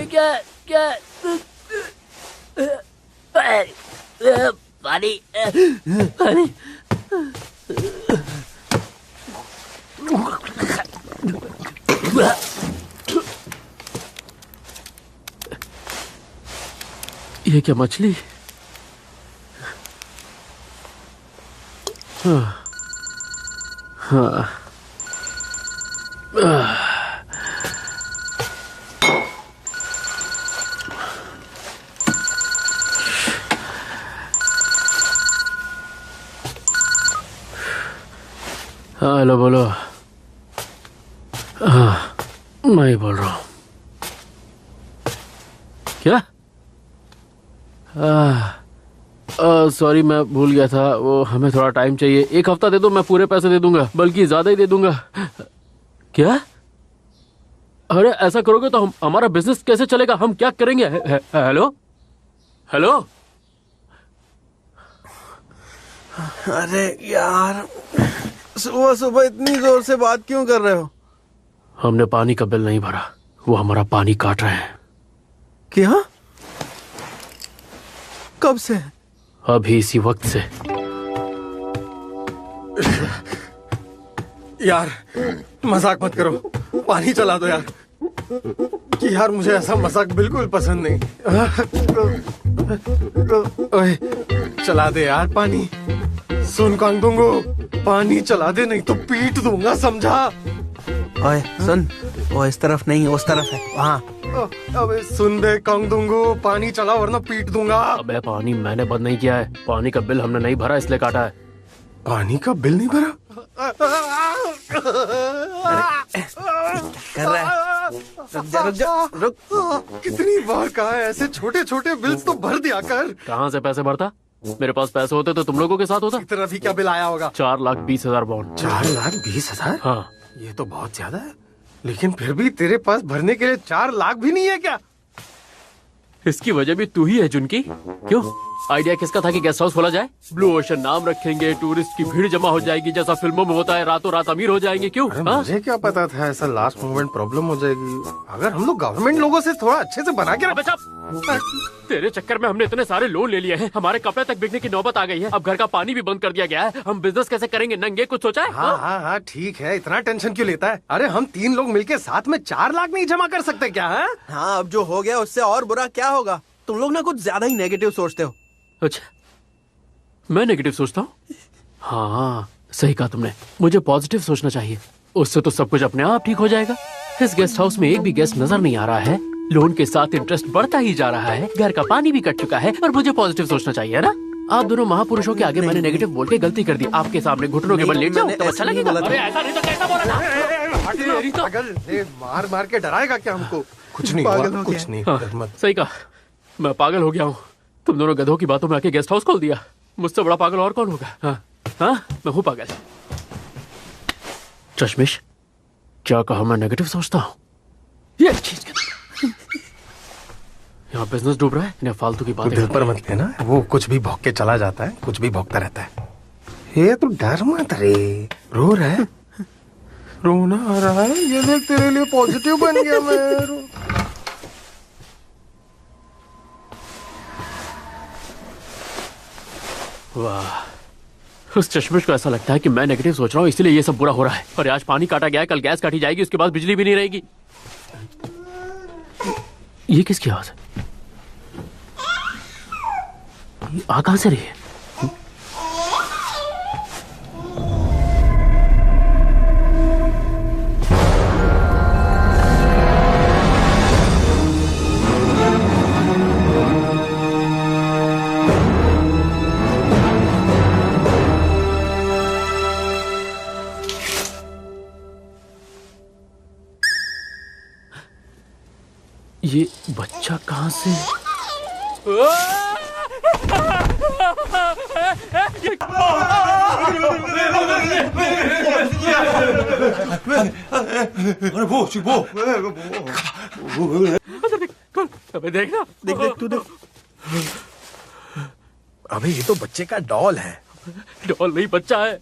क्या क्या पानी पानी। ये क्या मछली? हाँ हाँ। हेलो बोलो। हाँ मैं ही बोल रहा हूँ। क्या? सॉरी मैं भूल गया था, वो हमें थोड़ा टाइम चाहिए। 1 हफ्ता दे दो, मैं पूरे पैसे दे दूंगा, बल्कि ज्यादा ही दे दूंगा। क्या? अरे ऐसा करोगे तो हमारा बिजनेस कैसे चलेगा? हम क्या करेंगे? Hello hello. अरे यार, सुबह सुबह इतनी जोर से बात क्यों कर रहे हो? हमने पानी का बिल नहीं भरा, वो हमारा पानी काट रहे हैं। क्या? कब से? अभी इसी वक्त से। यार मजाक मत करो, पानी चला दो यार। कि यार मुझे ऐसा मजाक बिल्कुल पसंद नहीं। ओए चला दे यार पानी। सुन कांगदुंगो, पानी चला दे नहीं तो पीट दूंगा, समझा? ओए सुन, वो इस तरफ नहीं उस तरफ है, वहाँ। अबे सुन दे कांगदुंगो, पानी चला वरना पीट दूंगा। अबे पानी मैंने बंद नहीं किया है, पानी का बिल हमने नहीं भरा इसलिए काटा है। पानी का बिल नहीं भरा? कर रहा है? रुक जा रुक। कितनी बार कहा है ऐसे छोटे छोटे बिल्स तो भर दिया कर। कहाँ से पैसे भरता? मेरे पास पैसे होते तो तुम लोगों के साथ होता। इतना भी क्या बिल आया होगा? 4,20,000 बॉन्ड। 4,20,000? हाँ। ये तो बहुत ज्यादा है, लेकिन फिर भी तेरे पास भरने के लिए 4 लाख भी नहीं है क्या? इसकी वजह भी तू ही है जुनकी। क्यों? आइडिया किसका था कि गेस्ट हाउस खोला जाए? ब्लू ओशन नाम रखेंगे, टूरिस्ट की भीड़ जमा हो जाएगी, जैसा फिल्मों में होता है, रातों रात अमीर हो जाएंगे। क्यों? मुझे क्या पता था ऐसा लास्ट मोमेंट प्रॉब्लम हो जाएगी। अगर हम लोग गवर्नमेंट लोगों से थोड़ा अच्छे से बना के तेरे चक्कर में हमने इतने सारे लोन ले लिए हैं, हमारे कपड़े तक बिकने की नौबत आ गई है, अब घर का पानी भी बंद कर दिया गया है, हम बिजनेस कैसे करेंगे नंगे? कुछ सोचा है? हाँ हाँ हाँ ठीक है, इतना टेंशन क्यों लेता है? अरे हम 3 लोग मिलके साथ में 4 लाख नहीं जमा कर सकते क्या? है हाँ, अब जो हो गया उससे और बुरा क्या होगा? तुम लोग ना कुछ ज्यादा ही नेगेटिव सोचते हो। अच्छा, मैं नेगेटिव सोचता हूँ? हाँ सही कहा तुमने, मुझे पॉजिटिव सोचना चाहिए, उससे तो सब कुछ अपने आप ठीक हो जाएगा। इस गेस्ट हाउस में एक भी गेस्ट नजर नहीं आ रहा है, लोन के साथ इंटरेस्ट बढ़ता ही जा रहा है, घर का पानी भी कट चुका है, और मुझे पॉजिटिव सोचना चाहिए, है ना? आप दोनों महापुरुषों के आगे मैंने नेगेटिव बोल के गलती कर दी। आपके सामने घुटनों के बल लेट जाऊं तो अच्छा लगेगा? अरे ऐसा नहीं तो कैसा बोला था? पागल, मार मार के डराएगा क्या हमको? कुछ नहीं हुआ, कुछ नहीं। हाँ, सही कहा, मैं पागल हो गया हूँ। तुम दोनों गधों की बातों में आके गेस्ट हाउस खोल दिया। मुझसे बड़ा पागल और कौन होगा? हाँ हाँ, मैं हूँ पागल। चश्मिश, क्या कहा मैं नेगेटिव सोचता हूँ? ये चीज यहाँ बिजनेस डूब रहा है, इन्हें फालतू की बातें दिल पर मत लेना, वो कुछ भी भौंक के चला जाता है, कुछ भी भौंकता रहता है। ये तो डर मत रे, रो रहा है, रोना आ रहा है, ये देख तेरे लिए पॉजिटिव बन गया मैं। वाह, उस चश्मिश को ऐसा लगता है कि मैं नेगेटिव सोच रहा हूँ इसलिए ये सब बुरा हो रहा है। और आज पानी काटा गया है, कल गैस काटी जाएगी, उसके बाद बिजली भी नहीं रहेगी। ये किसकी आवाज है? ये आ कहां से रही है? ये बच्चा कहां से? अरे वो अबे देखना, देख देख तू देख। अबे ये तो बच्चे का डॉल है। डॉल नहीं, बच्चा है।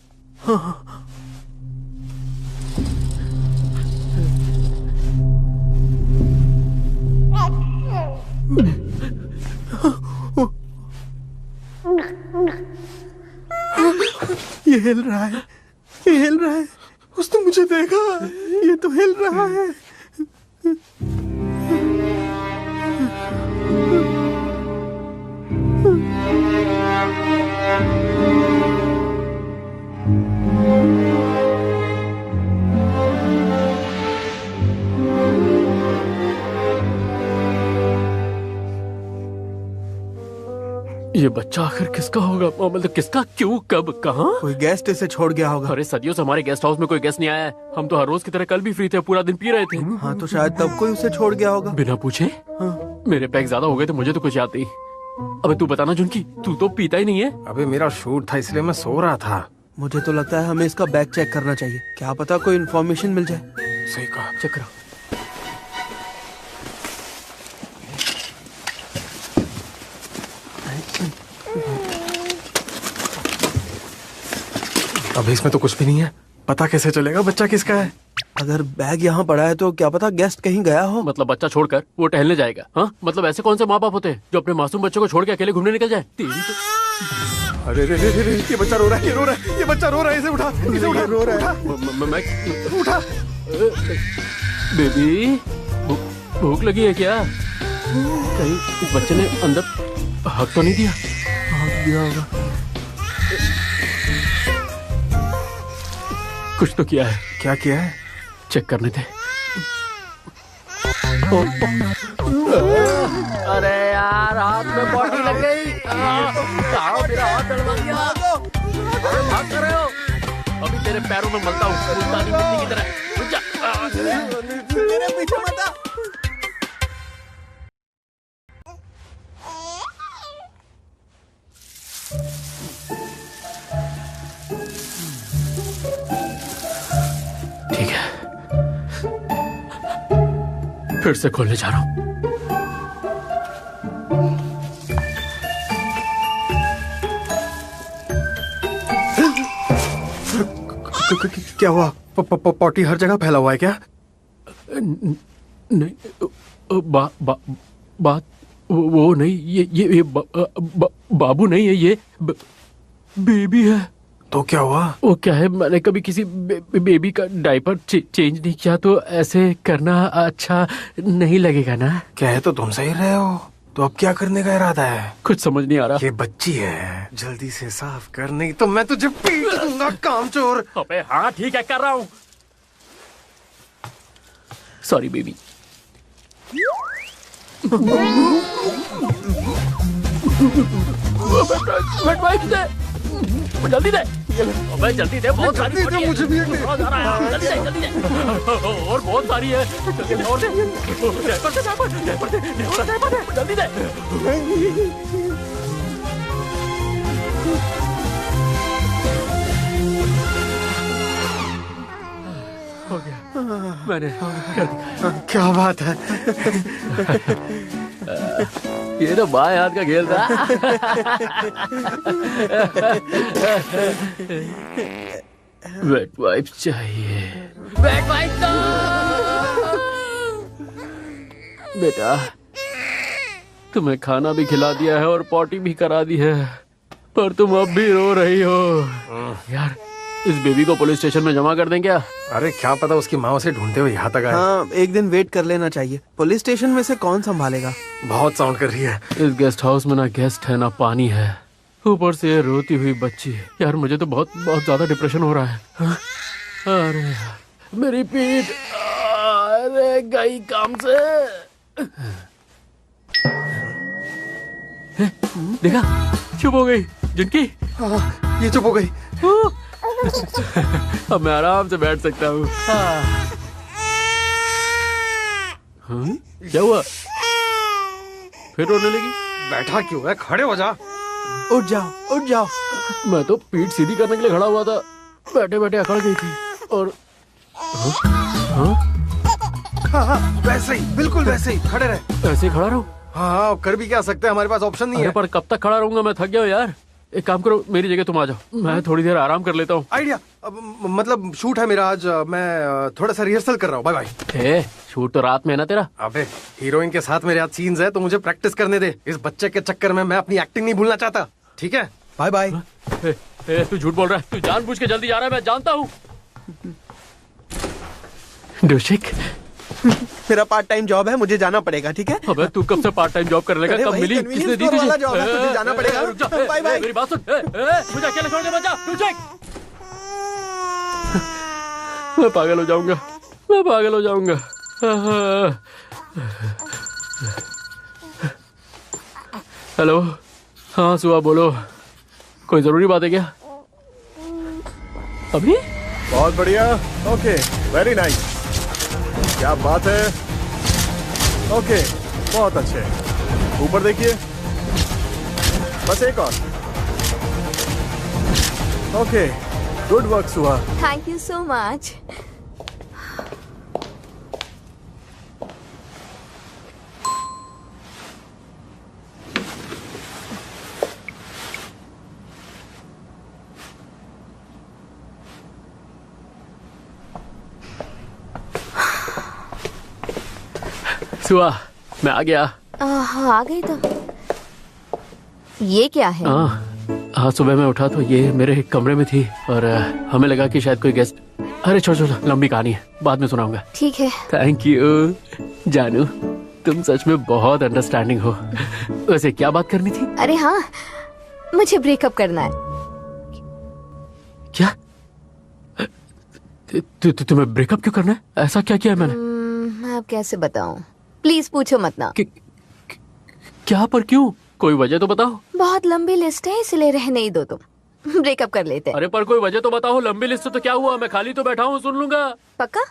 ये हिल रहा है, ये हिल रहा है। उसने मुझे देखा, ये तो हिल रहा है। ये बच्चा आखिर किसका होगा? मतलब किसका, क्यों, कब, कहाँ? कोई गेस्ट इसे छोड़ गया होगा। अरे सदियों से हमारे गेस्ट हाउस में कोई गेस्ट नहीं आया है। हम तो हर रोज की तरह कल भी फ्री थे, पूरा दिन पी रहे थे। हाँ तो शायद तब कोई उसे छोड़ गया होगा। बिना पूछे? हाँ। मेरे पैक ज्यादा हो गए थे, मुझे तो कुछ याद नहीं। अबे तू बताना जुनकी, तू तो पीता ही नहीं है। अबे मेरा शूट था इसलिए मैं सो रहा था। मुझे तो लगता है हमें इसका बैग चेक करना चाहिए, क्या पता कोई इन्फॉर्मेशन मिल जाए। सही कहा। चेक करो। अबे इसमें तो कुछ भी नहीं है, पता कैसे चलेगा बच्चा किसका है? अगर बैग यहाँ पड़ा है तो क्या पता गेस्ट कहीं गया हो। मतलब बच्चा छोड़कर वो टहलने जाएगा? हाँ, मतलब ऐसे कौन से माँ बाप होते हैं जो अपने मासूम बच्चों को छोड़ के अकेले घूमने निकल जाए? तेरी तो अरे रे रे रे रे, ये बच्चा रो रहा है, ये रो रहा है, ये बच्चा रो रहा है, इसे उठा, इसे उठा, रो रहा है, मैं उठा। बेबी, भूख लगी है क्या? कहीं इस बच्चे ने अंदर हक तो नहीं दिया? हाँ दिया होगा। कुछ तो किया है। क्या किया है? चेक करने थे। अरे यार, हाथ में बॉडी लग गई। मेरा हाथ दर्द गया। अरे भाग कर रहे हो? अभी तेरे पैरों में मलता हूँ मुल्तानी मिट्टी की तरह। रुक जा। मेरे पीछे मत आ। ठीक है, फिर से खोलने जा रहा हूँ। क्या हुआ? पॉटी हर जगह फैला हुआ है क्या? नहीं, बात वो नहीं, ये बाबू नहीं है, ये बेबी है। तो क्या हुआ? वो क्या है, मैंने कभी किसी बेबी का डायपर चेंज नहीं किया, तो ऐसे करना अच्छा नहीं लगेगा ना? कह तो तुम सही रहे हो, तो अब क्या करने का इरादा है? कुछ समझ नहीं आ रहा। ये बच्ची है, जल्दी से साफ कर, नहीं तो मैं तुझे पीट दूंगा कामचोर। अबे हाँ ठीक है, कर रहा हूँ। Sorry baby. जल्दी दे, अबे जल्दी दे, बहुत सारी जल्दी दे, मुझे भी एक दे। बहुत सारा है, जल्दी दे, जल्दी दे। और बहुत सारी है, जल्दी दे, और दे। डायपर दे, डायपर दे, डायपर दे, जल्दी दे। हो गया, मैंने कर दिया। क्या बात है? ये तो बाएं हाथ का खेल था। वेट वाइप्स चाहिए, वेट वाइप्स दो। बेटा, तुम्हें खाना भी खिला दिया है और पॉटी भी करा दी है, पर तुम अब भी रो रही हो। यार, इस बेबी को पुलिस स्टेशन में जमा कर दें क्या? अरे क्या पता उसकी माँ उसे ढूंढते हुए यहाँ तक आए। हाँ, एक दिन वेट कर लेना चाहिए। पुलिस स्टेशन में से कौन संभालेगा? बहुत साउंड कर रही है। इस गेस्ट हाउस में ना गेस्ट है ना पानी है, ऊपर से ये रोती हुई बच्ची। यार मुझे तो बहुत बहुत ज्यादा डिप्रेशन हो रहा है। हाँ? अरे यार, मेरी पीठ, अरे गई काम से। देखा, चुप हो गई जिनकी। हाँ, ये चुप हो गई। अब मैं आराम से बैठ सकता हूँ। हाँ? क्या हुआ? फिर रोने लगी? बैठा क्यों है? खड़े हो जा। उठ जाओ, उठ जाओ। मैं तो पीठ सीधी करने के लिए खड़ा हुआ था, बैठे बैठे अकड़ गई थी। और हाँ? हाँ, वैसे ही, बिल्कुल वैसे ही खड़े रहे। ऐसे ही खड़ा रहूं? हाँ, कर भी क्या सकते हैं, हमारे पास ऑप्शन नहीं अरे है। पर कब तक खड़ा रहूंगा, मैं थक गया हूँ यार। एक काम करो, मेरी जगह तुम आ जाओ, मैं थोड़ी देर आराम कर लेता हूँ। आइडिया, मतलब शूट है मेरा आज, मैं थोड़ा सा रिहर्सल कर रहा हूँ। Bye bye. शूट तो रात में है ना तेरा? अबे हीरोइन के साथ मेरे आज सीन्स है, तो मुझे प्रैक्टिस करने दे। इस बच्चे के चक्कर में मैं अपनी एक्टिंग नहीं भूलना चाहता। ठीक है, बाय बाय। तू झूठ बोल रहा है, तू जानबूझ के जल्दी जा रहा है, मैं जानता हूँ। डोशिक, मेरा पार्ट टाइम जॉब है, मुझे जाना पड़ेगा, ठीक है? अबे तू कब से पार्ट टाइम जॉब करने लगा? अरे कब वही मिली? convenience किसने दी store तुझे? वाला job है, तुझे जाना पड़ेगा। रुक जा, बाय बाय। मेरी बात सुन, मुझे अकेले छोड़ दे, बच्चा, डोशिक। मैं पागल हो जाऊंगा, मैं पागल हो जाऊंगा। हेलो, हाँ सुहा बोलो, कोई जरूरी बात है क्या? अभी? बहुत बढ़िया। Okay, very nice. क्या बात है। ओके, बहुत अच्छे। ऊपर देखिए, बस एक और। Okay, good work Suha. Thank you so much. Suha, मैं आ गया। आ गई तो। ये क्या है? हाँ, सुबह मैं उठा तो ये मेरे कमरे में थी और हमें लगा कि शायद कोई गेस्ट। अरे छोड़ छोड़, लंबी कहानी है, बाद में सुनाऊंगा। ठीक है। थैंक यू जानू, तुम सच में बहुत अंडरस्टैंडिंग हो। वैसे क्या बात करनी थी? अरे हाँ, मुझे ब्रेकअप करना है। क्या? तुम्हें ब्रेकअप क्यों करना है? ऐसा क्या किया है मैंने? मैं अब कैसे बताऊं? प्लीज पूछो मत ना। क्या पर क्यों? कोई वजह तो बताओ। बहुत लंबी लिस्ट है, इसलिए रहने ही दो तुम। ब्रेकअप कर लेते हैं। अरे पर कोई वजह तो बताओ। लंबी लिस्ट तो क्या हुआ, मैं खाली तो बैठा हूँ, सुन लूंगा। पक्का?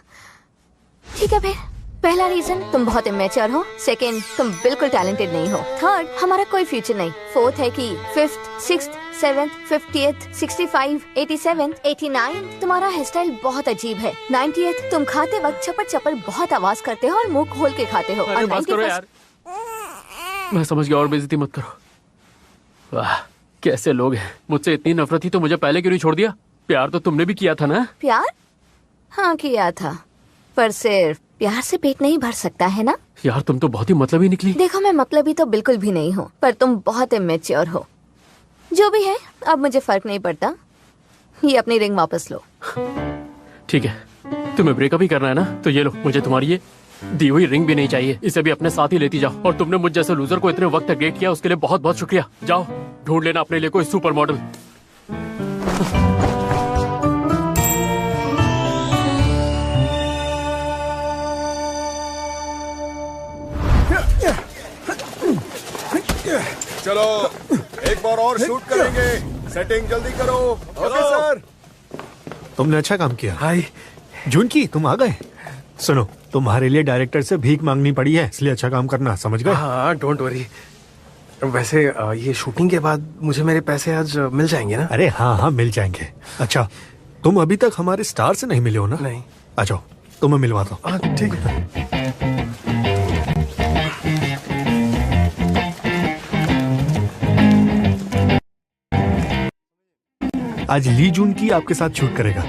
ठीक है फिर। पहला रीजन, तुम बहुत इमेच्योर हो। सेकंड, तुम बिल्कुल टैलेंटेड नहीं हो। थर्ड, हमारा कोई फ्यूचर नहीं। फोर्थ है कि फिफ्थ, सिक्स्थ, सेवेंथ, 50th, 65, 87, 89 तुम्हारा हेयर स्टाइल बहुत अजीब है। 90th, तुम खाते वक्त चपर चपर बहुत आवाज करते हो और मुंह खोल के खाते हो। अरे और बस करो 91st यार, मैं समझ गया, और बेइज्जती मत करो। वाह, कैसे लोग हैं। मुझसे इतनी नफरत थी तो मुझे पहले क्यों नहीं छोड़ दिया? प्यार तो तुमने भी किया था ना? प्यार? हाँ किया था, पर सिर्फ प्यार से पेट नहीं भर सकता है ना। यार तुम तो बहुत ही मतलबी निकली। देखो, मैं मतलबी तो बिल्कुल भी नहीं हूँ, पर तुम बहुत इमेच्योर हो। जो भी है, अब मुझे फर्क नहीं पड़ता। ये अपनी रिंग वापस लो। ठीक है, तुम्हें ब्रेकअप ही करना है ना, तो ये लो, मुझे तुम्हारी ये दी हुई रिंग भी नहीं चाहिए। इसे भी अपने साथ ही लेती जाओ। और तुमने मुझ जैसे लूजर को इतने वक्त तक डेट किया, उसके लिए बहुत बहुत शुक्रिया। जाओ ढूंढ लेना अपने लिए कोई सुपर मॉडल। चलो, एक बार और शूट करेंगे। सेटिंग जल्दी करो। Okay sir. तुमने अच्छा काम किया। हाय। जुनकी, तुम आ गए। सुनो, तुम्हारे लिए डायरेक्टर से भीख मांगनी पड़ी है, इसलिए अच्छा काम करना, समझ गए? हाँ, डोंट वरी। वैसे ये शूटिंग के बाद मुझे मेरे पैसे आज मिल जाएंगे ना? अरे हाँ हाँ, मिल जाएंगे। अच्छा, तुम अभी तक हमारे स्टार से नहीं मिले हो ना? नहीं। आ जाओ, तुम्हें मिलवाता हूँ। हाँ ठीक है। आज ली जून की आपके साथ शूट करेगा।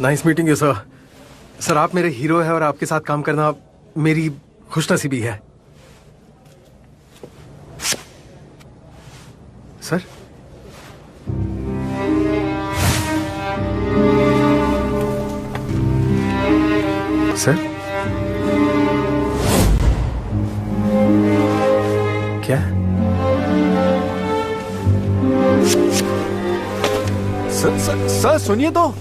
Nice meeting you sir. Sir, आप मेरे हीरो हैं और आपके साथ काम करना मेरी खुशनसीबी है। सर, सर, क्या? सर सुनिए तो।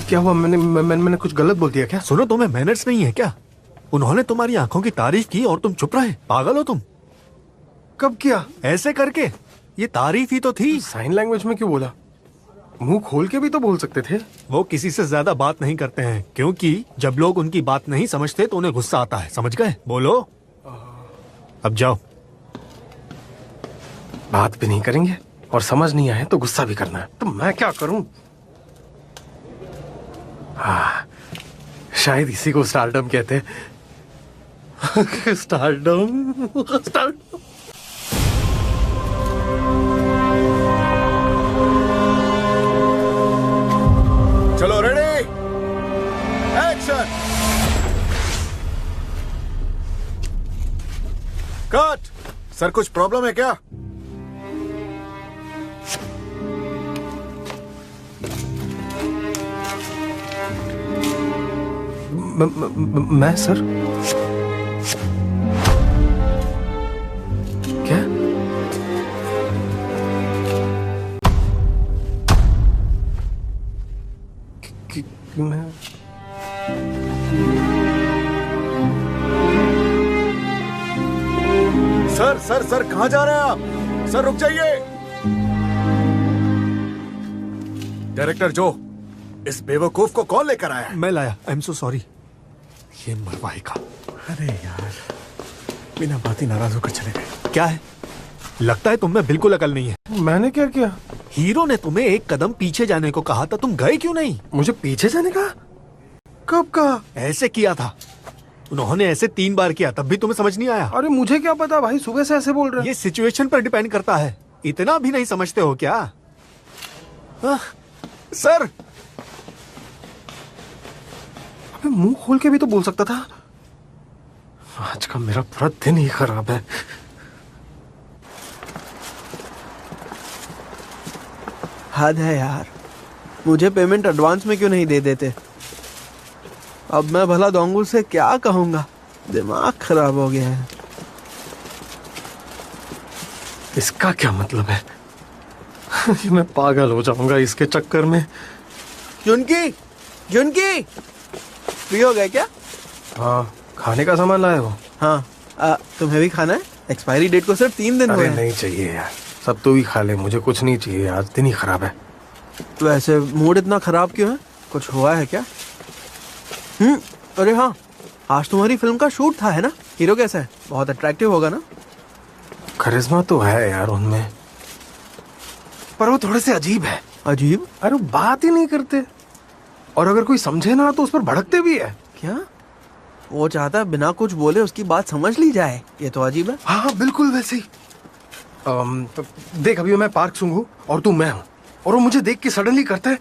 क्या हुआ? मैंने कुछ गलत बोल दिया क्या? सुनो, तुम्हें मैनर्स नहीं है क्या? उन्होंने तुम्हारी आंखों की तारीफ की और तुम चुप रहे। पागल हो तुम? कब किया? ऐसे करके। ये तारीफ ही तो थी। साइन लैंग्वेज में क्यों बोला? मुंह खोल के भी तो बोल सकते थे। वो किसी से ज्यादा बात नहीं करते हैं, क्योंकि जब लोग उनकी बात नहीं समझते तो उन्हें गुस्सा आता है, समझ गए? बोलो, अब जाओ। बात भी नहीं करेंगे और समझ नहीं आए तो गुस्सा भी करना है, तो मैं क्या करूं? हाँ, शायद इसी को स्टारडम कहते हैं। स्टारडम। चलो, रेडी, एक्शन, कट, सर कुछ प्रॉब्लम है क्या? मैं सर क्या? मैं सर सर सर कहाँ जा रहे हैं आप? सर रुक जाइए। डायरेक्टर जो, इस बेवकूफ को कौन लेकर आया है? मैं लाया। I am so sorry. ये मरवाएगा। अरे यार, बिना बात ही नाराज होकर चले गए। क्या है? लगता है तुम में बिल्कुल अकल नहीं है। मैंने क्या किया? हीरो ने तुम्हें एक कदम पीछे जाने को कहा था, तुम गए क्यों नहीं? मुझे पीछे जाने का? कब कहा? ऐसे किया था उन्होंने, ऐसे 3 बार किया, तब भी तुम्हें समझ नहीं आया। अरे मुझे क्या पता भाई, सुबह से ऐसे बोल रहे हैं। ये सिचुएशन पर डिपेंड करता है। इतना भी नहीं समझते हो क्या? सर, अबे मुंह खोल के भी तो बोल सकता था। आज का मेरा पूरा दिन ही खराब है। हद है यार, मुझे पेमेंट एडवांस में क्यों नहीं दे देते? अब मैं भला दोंगुल से क्या कहूंगा? दिमाग खराब हो गया है। इसका क्या मतलब है? मैं पागल हो जाऊंगा इसके चक्कर में। जुनकी, जुनकी, फ्री हो गए क्या? हाँ, खाने का सामान लाए हो? हाँ, तुम्हें भी खाना है? एक्सपायरी डेट को सिर्फ 3 दिन हुए अरे हैं। नहीं चाहिए यार, सब तू ही खा ले, मुझे कुछ नहीं चाहिए, आज दिन ही खराब है। वैसे मूड इतना खराब क्यों है? कुछ हुआ है क्या? अरे हाँ, आज तुम्हारी फिल्म का शूट था, है ना? हीरो कैसा है? बहुत अट्रैक्टिव होगा ना? करिश्मा तो है यार उनमें, पर वो थोड़े से अजीब है। अजीब? अरे वो बात ही नहीं करते, और अगर कोई समझे ना तो उस पर भड़कते भी है। क्या? वो चाहता है बिना कुछ बोले उसकी बात समझ ली जाए। ये तो अजीब है। हाँ बिल्कुल वैसे ही। देख, अभी मैं पार्क सूंघ हूँ और तू मैं हूँ, और वो मुझे देख के सडनली करता है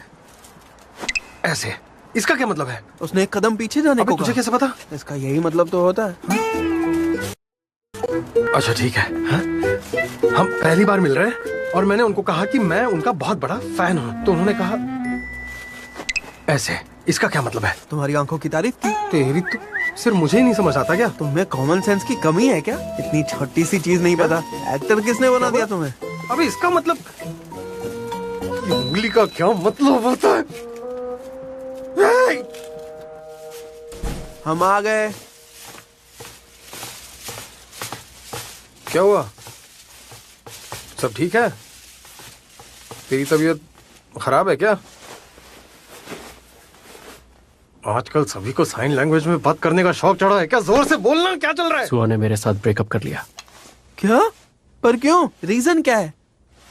ऐसे। इसका क्या मतलब है? उसने एक कदम पीछे जाने अबे को तुझे कहा। कैसे पता? इसका यही मतलब तो होता है। अच्छा ठीक है। हाँ? हम पहली बार मिल रहे हैं और मैंने उनको कहा कि मैं उनका बहुत बड़ा फैन हूँ, तो उन्होंने कहा ऐसे। इसका क्या मतलब है? तुम्हारी आंखों की तारीफ की। तेरी तो सिर्फ मुझे ही नहीं समझ आता क्या? तुम्हें कॉमन सेंस की कमी है क्या? इतनी छोटी सी चीज नहीं पता? एक्टर किसने बना दिया तुम्हें? अबे इसका मतलब, ये उंगली का क्या मतलब होता है? ए! हम आ गए। क्या हुआ? सब ठीक है? तेरी तबीयत खराब है क्या? आजकल सभी को साइन लैंग्वेज में बात करने का शौक चढ़ा है क्या? जोर से बोलना, क्या चल रहा है? सुहा ने मेरे साथ ब्रेकअप कर लिया। क्या? पर क्यों? रीजन क्या है?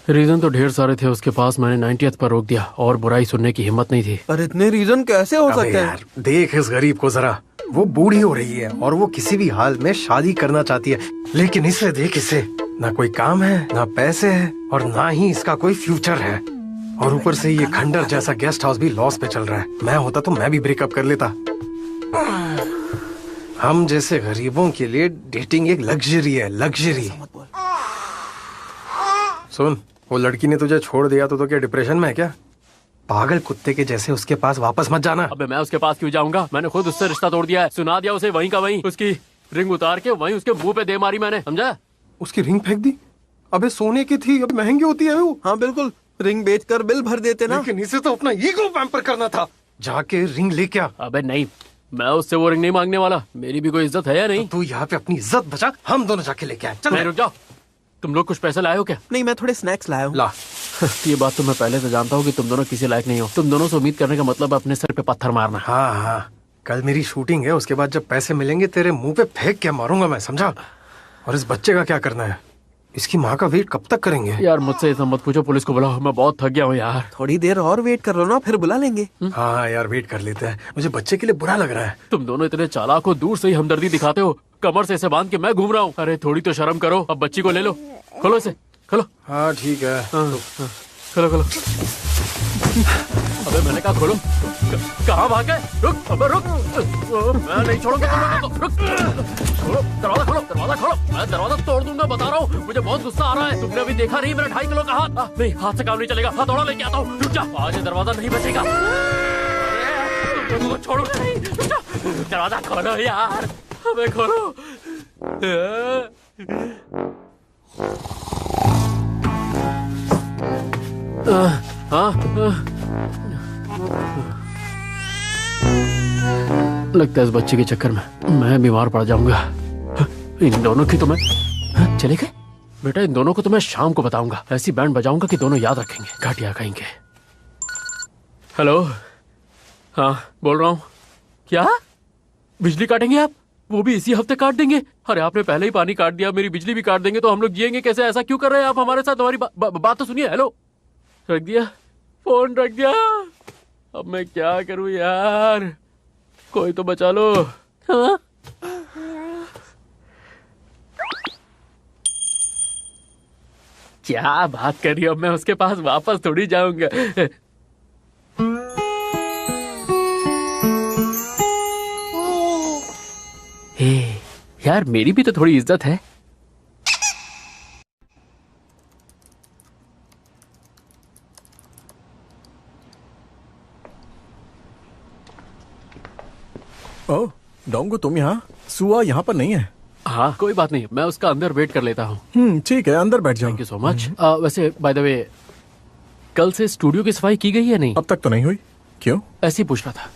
रीजन तो ढेर सारे थे उसके पास, मैंने 90th पर रोक दिया, और बुराई सुनने की हिम्मत नहीं थी। पर इतने रीजन कैसे हो अबे सकते हैं? यार, देख इस गरीब को जरा, वो बूढ़ी हो रही है और वो किसी भी हाल में शादी करना चाहती है, लेकिन इसे देख, इसे ना कोई काम है, ना पैसे है, और ना ही इसका कोई फ्यूचर है, और ऊपर से ये खंडर जैसा गेस्ट हाउस भी लॉस पे चल रहा है। मैं होता तो मैं भी ब्रेकअप कर लेता। हम जैसे गरीबों के लिए डेटिंग एक लग्जरी है, लग्जरी। सुन, वो लड़की ने तुझे छोड़ दिया तो क्या डिप्रेशन में है क्या? पागल कुत्ते के जैसे उसके पास वापस मत जाना। अबे मैं उसके पास क्यों जाऊंगा? मैंने खुद उससे रिश्ता तोड़ दिया है, सुना दिया उसे वहीं का वहीं। उसकी रिंग उतार के वहीं उसके मुंह पे दे मारी मैंने, समझा? उसकी रिंग फेंक दी? अबे सोने की थी, अब महंगी होती है वो। हाँ बिल्कुल, रिंग बेचकर बिल भर देते ना। लेकिन इसे तो अपना ईगो पैम्पर करना था। जाके रिंग लेके आ। अबे नहीं, मैं उससे वो रिंग नहीं मांगने वाला। मेरी भी कोई इज्जत है या नहीं? तू यहाँ पे अपनी इज्जत बचा, हम दोनों जाके लेके आए। चल नहीं, रुक जाओ। तुम लोग कुछ पैसे लाए हो क्या? नहीं, मैं थोड़े स्नैक्स लाया हूँ। ला। ये बात तो मैं पहले से जानता हूँ कि तुम दोनों किसी लायक नहीं हो। तुम दोनों से उम्मीद करने का मतलब है अपने सर पे पत्थर मारना। हाँ हाँ, कल मेरी शूटिंग है, उसके बाद जब पैसे मिलेंगे तेरे मुंह पे फेंक के मारूंगा मैं, समझा? और इस बच्चे का क्या करना है? इसकी माँ का वेट कब तक करेंगे? यार मुझसे ऐसा मत पूछो, पुलिस को बुलाओ, मैं बहुत थक गया हूँ यार। थोड़ी देर और वेट कर लो ना, फिर बुला लेंगे। हाँ यार, वेट कर लेते हैं। मुझे बच्चे के लिए बुरा लग रहा है। तुम दोनों इतने चालाक हो, दूर से ही हमदर्दी दिखाते हो। कमर से ऐसे बांध के मैं घूम रहा हूँ। अरे थोड़ी तो शर्म करो। अब बच्ची को ले लो, खोलो इसे, खोलो। हाँ ठीक है। खोलो खोलो। अबे मैंने कहा खोलो। कहाँ भाग गए? रुक, अबे रुक। मैं नहीं छोड़ूंगा तुम लोगों को। रुक, खोलो दरवाजा, खोलो दरवाजा, खोलो। मैं दरवाजा तोड़ दूंगा, बता रहा हूँ। मुझे बहुत गुस्सा आ रहा है। तुमने अभी देखा नहीं मेरा 2.5 किलो का हाथ? नहीं, हाथ से काम नहीं चलेगा। हथौड़ा लेके आता हूँ। रुक जा, आज ये दरवाजा नहीं बचेगा। तुम लोगों को छोड़ूंगा नहीं। रुक जा, दरवाजा खोलो यार, अबे खोलो। लगता है इस बच्चे के चक्कर में मैं बीमार पड़ जाऊंगा। इन दोनों की तो मैं चले गए। बेटा, इन दोनों को तो मैं शाम को बताऊंगा। ऐसी बैंड बजाऊंगा कि दोनों याद रखेंगे। घाटिया कहेंगे। हेलो, हाँ बोल रहा हूँ। क्या बिजली काटेंगे आप? वो भी इसी हफ्ते काट देंगे? अरे आपने पहले ही पानी काट दिया, मेरी बिजली भी काट देंगे तो हम लोग जिएंगे कैसे? ऐसा क्यों कर रहे हैं आप हमारे साथ? हमारी बात तो सुनिए। हेलो, रख दिया फोन, रख दिया। अब मैं क्या करूं यार? कोई तो बचा लो। हाँ? क्या बात कर रही हो? मैं उसके पास वापस थोड़ी जाऊंगा। हे यार, मेरी भी तो थोड़ी इज्जत है। ओह डोंगू, तुम यहाँ? सुआ यहाँ पर नहीं है। हाँ कोई बात नहीं, मैं उसका अंदर वेट कर लेता हूँ। ठीक है, अंदर बैठ जाओ। Thank you so much. वैसे बाय द वे, कल से स्टूडियो की सफाई की गई है नहीं? अब तक तो नहीं हुई। क्यों? ऐसे ही पूछ रहा था।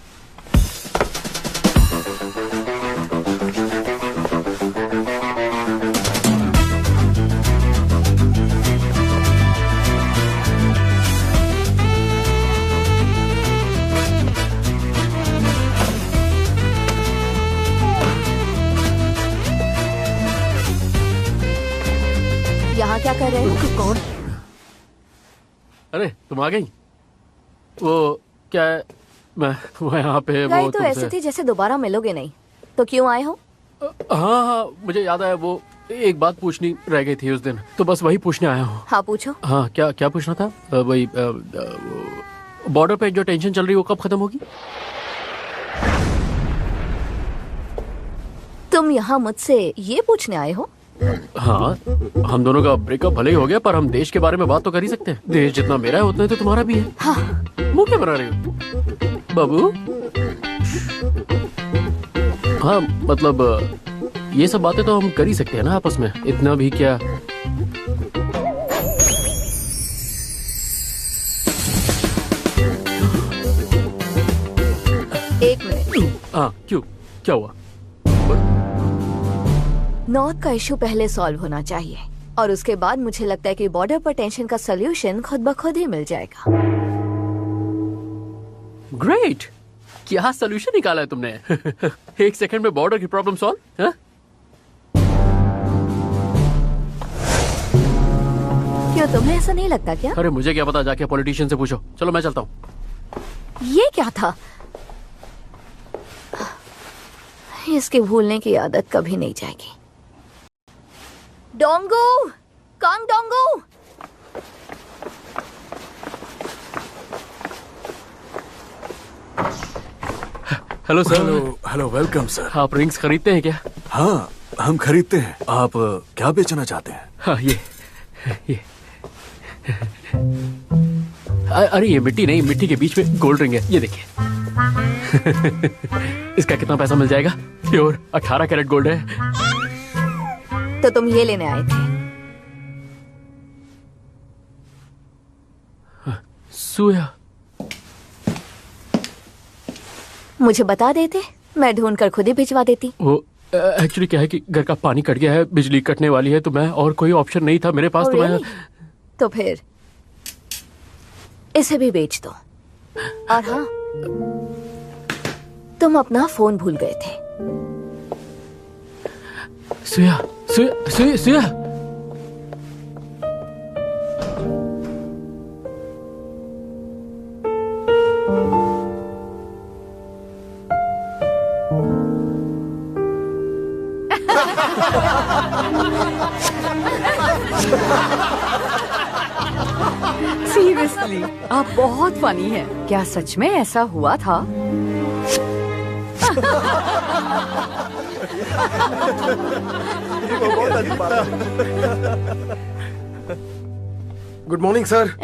यहाँ क्या कर रहे हो? कौन? अरे तुम आ गई? वो क्या है, मैं वो यहाँ पे गए वो तो ऐसे थी जैसे दोबारा मिलोगे नहीं। तो क्यों आए हो? हाँ हाँ, मुझे याद आया। वो एक बात पूछनी रह गई थी उस दिन, तो बस वही पूछने आया हूँ। हाँ पूछो। हाँ, क्या क्या पूछना था? वही बॉर्डर पे जो टेंशन चल रही है वो कब खत्म होगी? तुम यहाँ मुझसे ये पूछने आए हो? हाँ, हम दोनों का ब्रेकअप भले ही हो गया, पर हम देश के बारे में बात तो कर ही सकते हैं। देश जितना मेरा है उतना ही तो तुम्हारा भी है। हाँ। मुंह क्या बना रही हो बाबू? हाँ मतलब ये सब बातें तो हम कर ही सकते हैं ना आपस में, इतना भी क्या। एक मिनट। हाँ क्यों, क्या हुआ? नॉर्थ का इशू पहले सॉल्व होना चाहिए और उसके बाद मुझे लगता है कि बॉर्डर पर टेंशन का सलूशन खुद ब खुद ही मिल जाएगा। ग्रेट, क्या सोल्यूशन निकाला है तुमने? 1 सेकंड में बॉर्डर की प्रॉब्लम सॉल्व। हाँ? क्यों, तुम्हें ऐसा नहीं लगता क्या? अरे मुझे क्या पता, जाके पॉलिटिशियन से पूछो। चलो मैं चलता हूँ। ये क्या था? इसके भूलने की आदत कभी नहीं जाएगी। डोंगू, कांग डोंगू। Hello sir. Hello, welcome sir. आप रिंग्स खरीदते हैं क्या? हाँ, हम खरीदते हैं। आप क्या बेचना चाहते हैं? हाँ ये अरे ये मिट्टी नहीं, मिट्टी के बीच में गोल्ड रिंग है, ये देखिए। इसका कितना पैसा मिल जाएगा? प्योर 18 कैरेट गोल्ड है। तो तुम ये लेने आए थे? सुया, मुझे बता देते, मैं ढूंढ कर खुद ही भिजवा देती। वो एक्चुअली क्या है कि घर का पानी कट गया है, बिजली कटने वाली है, तो मैं और कोई ऑप्शन नहीं था मेरे पास। Oh, तो मैं really? तो फिर इसे भी बेच दो। और हाँ, तुम अपना फोन भूल गए थे। सुया सुया सुया सुया। सीरियसली आप बहुत फनी हैं। क्या सच में ऐसा हुआ था? Good morning sir.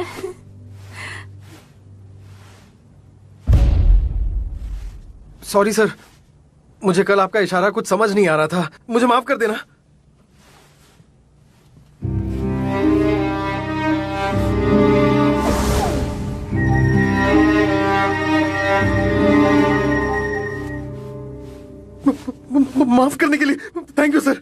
Sorry sir, मुझे कल आपका इशारा कुछ समझ नहीं आ रहा था, मुझे माफ कर देना। माफ करने के लिए थैंक यू सर।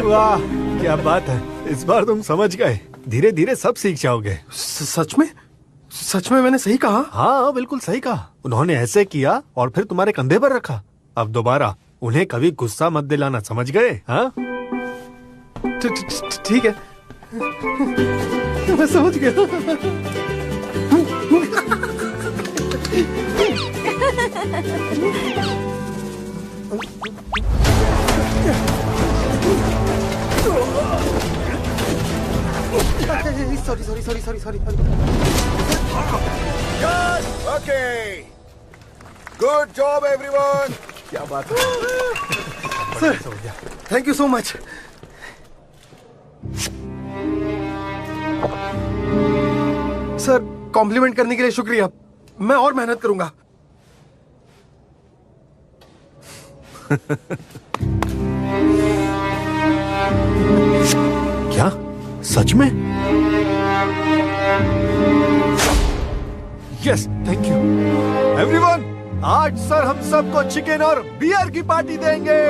वाह क्या बात है, इस बार तुम समझ गए। धीरे धीरे सब सीख जाओगे। सच में? सच में मैंने सही कहा? हाँ बिल्कुल सही कहा। उन्होंने ऐसे किया और फिर तुम्हारे कंधे पर रखा। अब दोबारा उन्हें कभी गुस्सा मत दिलाना, समझ गए? हाँ ठीक है, मैं समझ गया। Sorry. Okay, good job everyone. क्या बात है sir, thank you so much. Sir compliment करने के लिए शुक्रिया, मैं और मेहनत करूंगा। क्या सच में? Yes thank you everyone. आज सर हम सबको चिकन और बियर की पार्टी देंगे।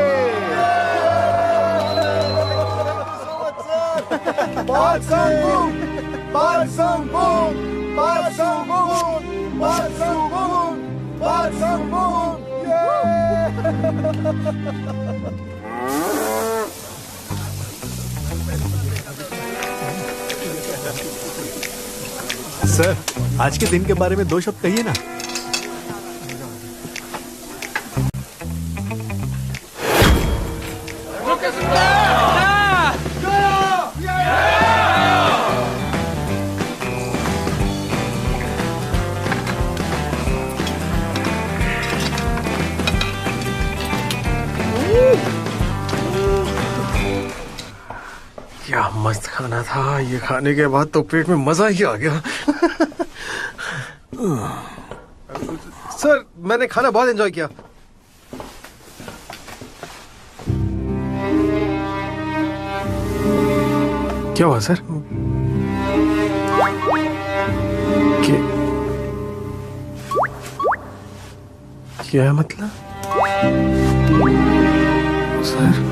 सर आज के दिन के बारे में 2 शब्द कहिए ना। क्या मस्त खाना था, ये खाने के बाद तो पेट में मजा ही आ गया। सर मैंने खाना बहुत एंजॉय किया। क्या हुआ सर? क्या मतलब? सर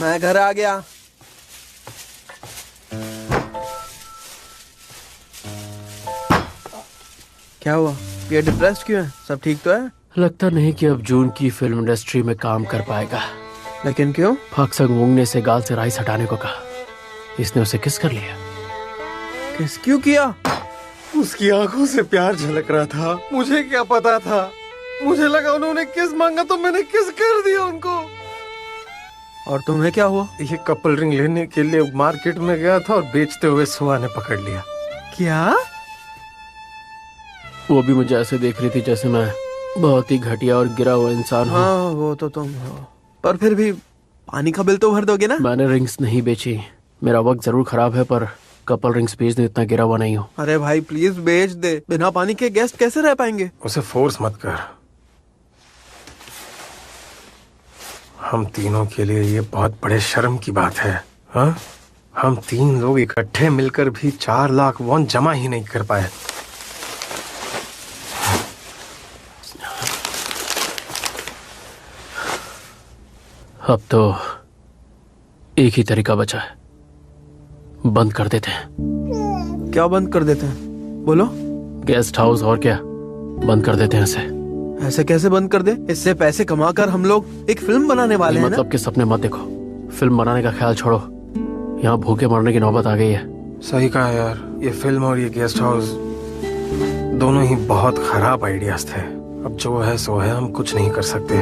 मैं घर आ गया। क्या हुआ? ये डिप्रेस्ड क्यों है? सब ठीक तो है? लगता नहीं कि अब जून की फिल्म इंडस्ट्री में काम कर पाएगा। लेकिन क्यों? फाक्संग वोंग ने से गाल से राइस हटाने को कहा। इसने उसे किस कर लिया। किस क्यों किया? उसकी आंखों से प्यार झलक रहा था, मुझे क्या पता था। मुझे लगा उन्होंने किस मांगा तो मैंने किस कर दिया उनको। और तुम्हें क्या हुआ? ये कपल रिंग लेने के लिए मार्केट में गया था और बेचते हुए सुहा ने पकड़ लिया। क्या? वो भी मुझे ऐसे देख रही थी जैसे मैं बहुत ही घटिया और गिरा हुआ इंसान हूँ। हाँ वो तो तुम हो, पर फिर भी पानी का बिल तो भर दोगे ना? मैंने रिंग्स नहीं बेची। मेरा वक्त जरूर खराब है पर कपल रिंग्स भेज दे, इतना गिरा हुआ नहीं हो। अरे भाई प्लीज भेज दे, बिना पानी के गेस्ट कैसे रह पाएंगे? उसे फोर्स मत कर। हम तीनों के लिए ये बहुत बड़े शर्म की बात है। हाँ, हम 3 लोग इकट्ठे मिलकर भी 4 लाख वॉन जमा ही नहीं कर पाए। अब तो एक ही तरीका बचा है, बंद कर देते हैं। क्या बंद कर देते हैं? बोलो। गेस्ट हाउस, और क्या, बंद कर देते हैं इसे। ऐसे कैसे बंद कर दे? इससे पैसे कमाकर हम लोग एक फिल्म बनाने वाले हैं ना? मतलब के सपने मत देखो, फिल्म बनाने का ख्याल छोड़ो, यहाँ भूखे मरने की नौबत आ गई है। सही कहा यार, ये फिल्म और ये गेस्ट हाउस दोनों ही बहुत खराब आइडियाज थे। अब जो है सो है, हम कुछ नहीं कर सकते।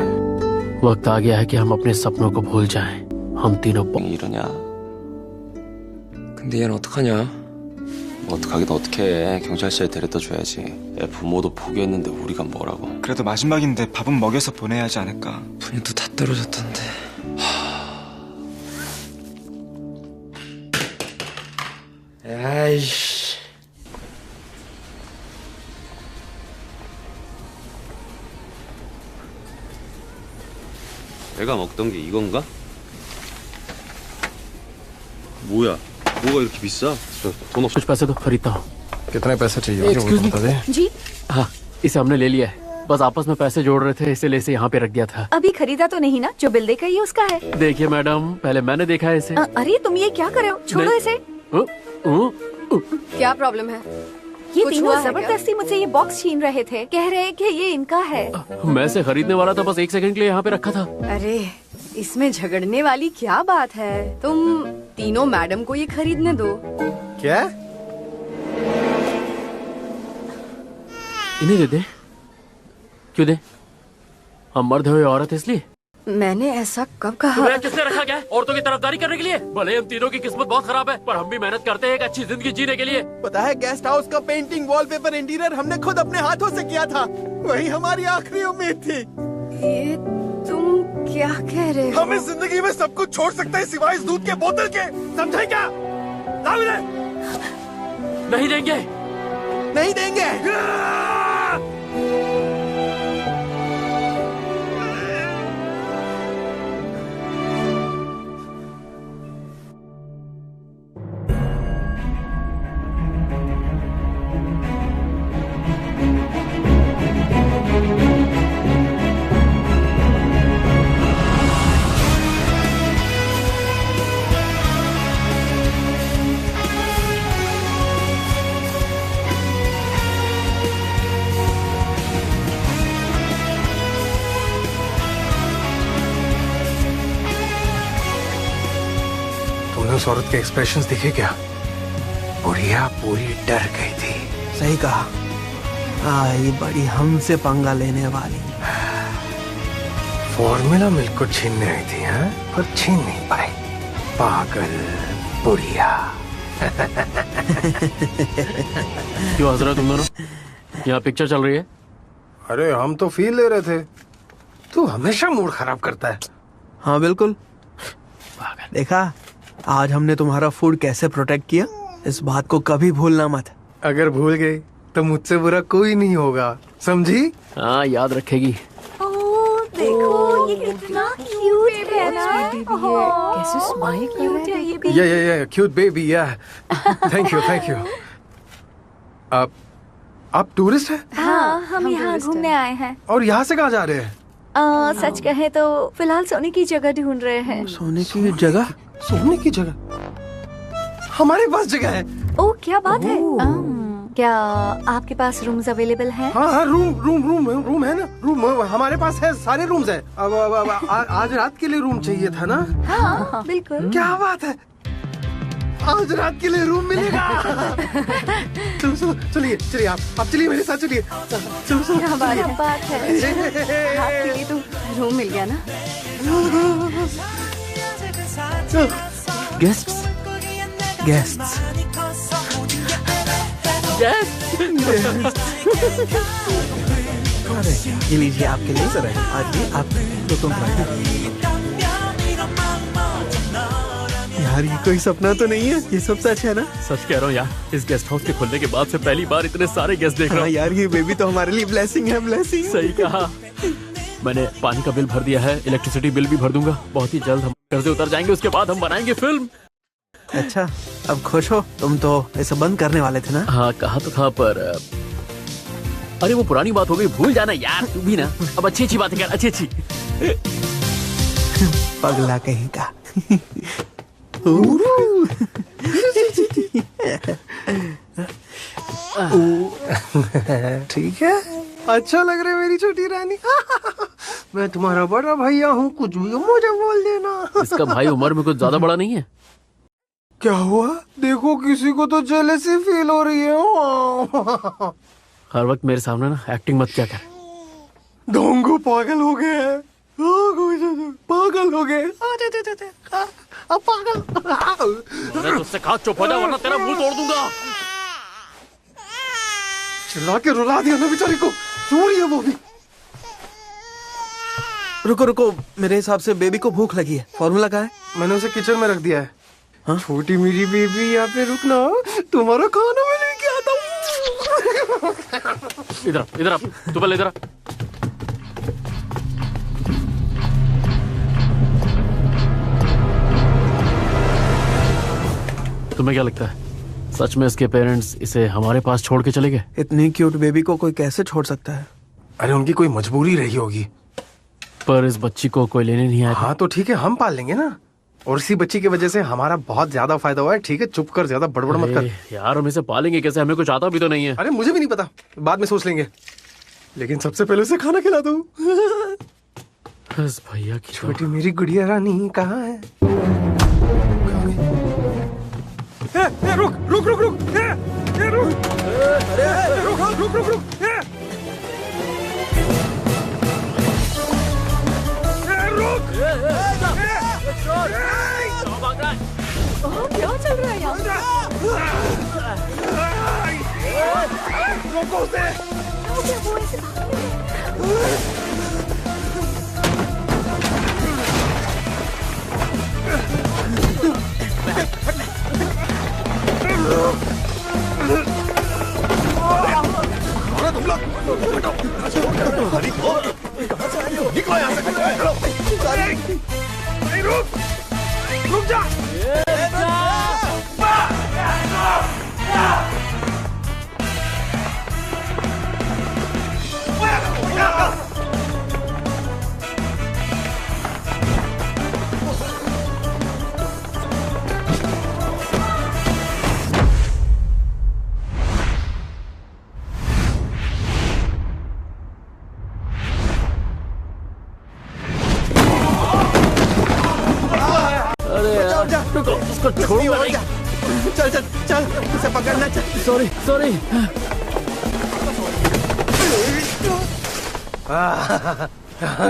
वक्त आ गया है कि हम अपने सपनों को भूल जाएं। हम तीनों 이러냐? 근데 얘는 어떡하냐? 뭐 어떡하긴 어떡해. 경찰서에 데려다 줘야지. 애 부모도 포기했는데 우리가 뭐라고. 그래도 마지막인데 밥은 먹여서 보내야 하지 않을까? 분위도 다 떨어졌던데. 아이씨. 내가 먹던 게 이건가? 뭐야? 뭐가 이렇게 비싸? 돈 없어? कुछ पैसे तो खरीदता हूँ। कितने पैसे चाहिए? मुझे वो बता दे। जी हाँ, इसे हमने ले लिया है, बस आपस में पैसे जोड़ रहे थे, इसीलिए इसे यहाँ पे रख दिया था। अभी खरीदा तो नहीं ना? जो बिल देखा ये उसका है। देखिए मैडम, पहले मैंने देखा है इसे। अरे तुम ये क्या कर रहे हो? छोड़ो नहीं। इसे। क्या प्रॉब्लम है? ये कुछ तीनों हुआ है जबरदस्ती मुझसे ये बॉक्स छीन रहे थे, कह रहे हैं कि ये इनका है। मैं इसे खरीदने वाला था, बस 1 सेकंड के लिए यहाँ पे रखा था। अरे इसमें झगड़ने वाली क्या बात है? तुम तीनों मैडम को ये खरीदने दो। क्या? इन्हें दे दे। क्यों दे? हम मर्द हुए औरत इसलिए? मैंने ऐसा कब कहा? तुम्हें किसने रखा क्या है? औरतों की तरफदारी करने के लिए? भले हम तीनों की किस्मत बहुत खराब है, पर हम भी मेहनत करते हैं एक अच्छी जिंदगी जीने के लिए। पता है, गेस्ट हाउस का पेंटिंग, वॉलपेपर, इंटीरियर हमने खुद अपने हाथों से किया था। वही हमारी आखिरी उम्मीद थी। ये तुम क्या कह रहे हो? हम इस जिंदगी में सब कुछ छोड़ सकते हैं सिवाय इस दूध के बोतल के, समझे क्या? लाओ इन्हें। नहीं देंगे, नहीं देंगे। उस औरत के एक्सप्रेशंस दिखे क्या? बुढ़िया पूरी डर गई थी। सही कहा, आई बड़ी हमसे पंगा लेने वाली। फॉर्मूला मिल्क को छीनने आई थी, हाँ? पर छीन नहीं पाई। पागल बुढ़िया। क्यों हंस रहे हो तुम दोनों? यहाँ पिक्चर चल रही है। अरे हम तो फील ले रहे थे, तू हमेशा मूड खराब करता है। हाँ बिल्कुल, देखा आज हमने तुम्हारा फूड कैसे प्रोटेक्ट किया। इस बात को कभी भूलना मत। अगर भूल गई तो मुझसे बुरा कोई नहीं होगा, समझी? हाँ, याद रखेगी। देखो ये कितना क्यूट है ना। कैसे स्माइल कर रहे हैं? ये भी। या क्यूट बेबी, या थैंक यू। आप टूरिस्ट हैं? हाँ, हम यहाँ घूमने आए हैं। और यहाँ से कहाँ जा रहे हैं? सच कहे तो फिलहाल सोने की जगह ढूंढ रहे हैं। सोने की जगह? सोने की जगह हमारे पास जगह है। ओह क्या बात है। क्या आपके पास रूम्स अवेलेबल हैं? हाँ, रूम है ना। रूम हमारे पास है, सारे रूम्स हैं। अब आज रात के लिए रूम चाहिए था ना? हाँ बिल्कुल। क्या बात है, आज रात के लिए रूम मिलेगा। चलिए आप चलिए मेरे साथ, चलिए। चलो क्या बात है? आपके लिए तो रूम मिल गया ना। गेस्ट्स ये लीजिए आपके लिए। सर आज भी आप तो तुम यहाँ यार ये कोई सपना तो नहीं है, ये सब सच है ना? सच कह रहा हूँ यार, इस गेस्ट हाउस के खुलने के बाद से पहली बार इतने सारे गेस्ट देख रहा हाँ हूँ। यार ये बेबी तो हमारे लिए ब्लेसिंग है, ब्लेसिंग। सही कहा। मैंने पानी का बिल भर दिया है, इलेक्ट्रिसिटी बिल भी भर दूंगा। बहुत ही जल्द हम कर्जे उतर जाएंगे, उसके बाद हम बनाएंगे फिल्म। अच्छा अब खुश हो? तुम तो ऐसा बंद करने वाले थे ना? हाँ कहा तो था, पर अरे वो पुरानी बात हो गई, भूल जाना यार तू भी ना। अब अच्छी अच्छी बातें कर, अच्छी अच्छी। पगला कहीं का। ठीक है, अच्छा लग रहा है मेरी छोटी रानी। मैं तुम्हारा बड़ा भैया हूँ, कुछ भी हो मुझे बोल देना। इसका भाई उम्र में कुछ ज्यादा बड़ा नहीं है। क्या हुआ? देखो किसी को तो जेलसी फील हो रही है। हर वक्त मेरे सामने ना एक्टिंग मत क्या कर। डोंगू पागल हो गए हैं, पागल हो गए, पागल। मैंने तुझसे कहा चुप हो जा वरना तेरा मुंह तोड़ दूंगा। चिल्ला के रुला दिया ना बेचारी को, सो रही है वो भी। रुको रुको, मेरे हिसाब से बेबी को भूख लगी है। फॉर्मूला क्या है? मैंने उसे किचन में रख दिया है। हाँ? छोटी मेरी बेबी, यहाँ पे रुकना, तुम्हारा खाना मैं लेके आता हूँ। इधर इधर तू पहले इधर। तुम्हें क्या लगता है सच में इसके पेरेंट्स इसे हमारे पास छोड़ के चले गए? इतनी क्यूट बेबी को कोई कैसे छोड़ सकता है? अरे उनकी कोई मजबूरी रही होगी। पर इस बच्ची को कोई लेने नहीं आया। हाँ तो ठीक है, हम पाल लेंगे ना, और इसी बच्ची की वजह से हमारा बहुत ज्यादा फायदा हुआ है। ठीक है चुप कर, ज्यादा बड़बड़ मत कर। यार हम इसे पालेंगे कैसे? हमें कुछ आता भी तो नहीं है। अरे मुझे भी नहीं पता, बाद में सोच लेंगे, लेकिन सबसे पहले उसे खाना खिला दो। बस भैया की छोटी मेरी गुड़िया रानी कहाँ है? रुक रुक रुक रुक, रुक, रुक रुक रुक, क्या चल रहा है यहाँ? रोको उसे। वो ऐसे निकलो यहाँ से, रुक जा। उसको छोड़ूंगा नहीं। चल चल चल, उसे पकड़ना। चल। Sorry sorry.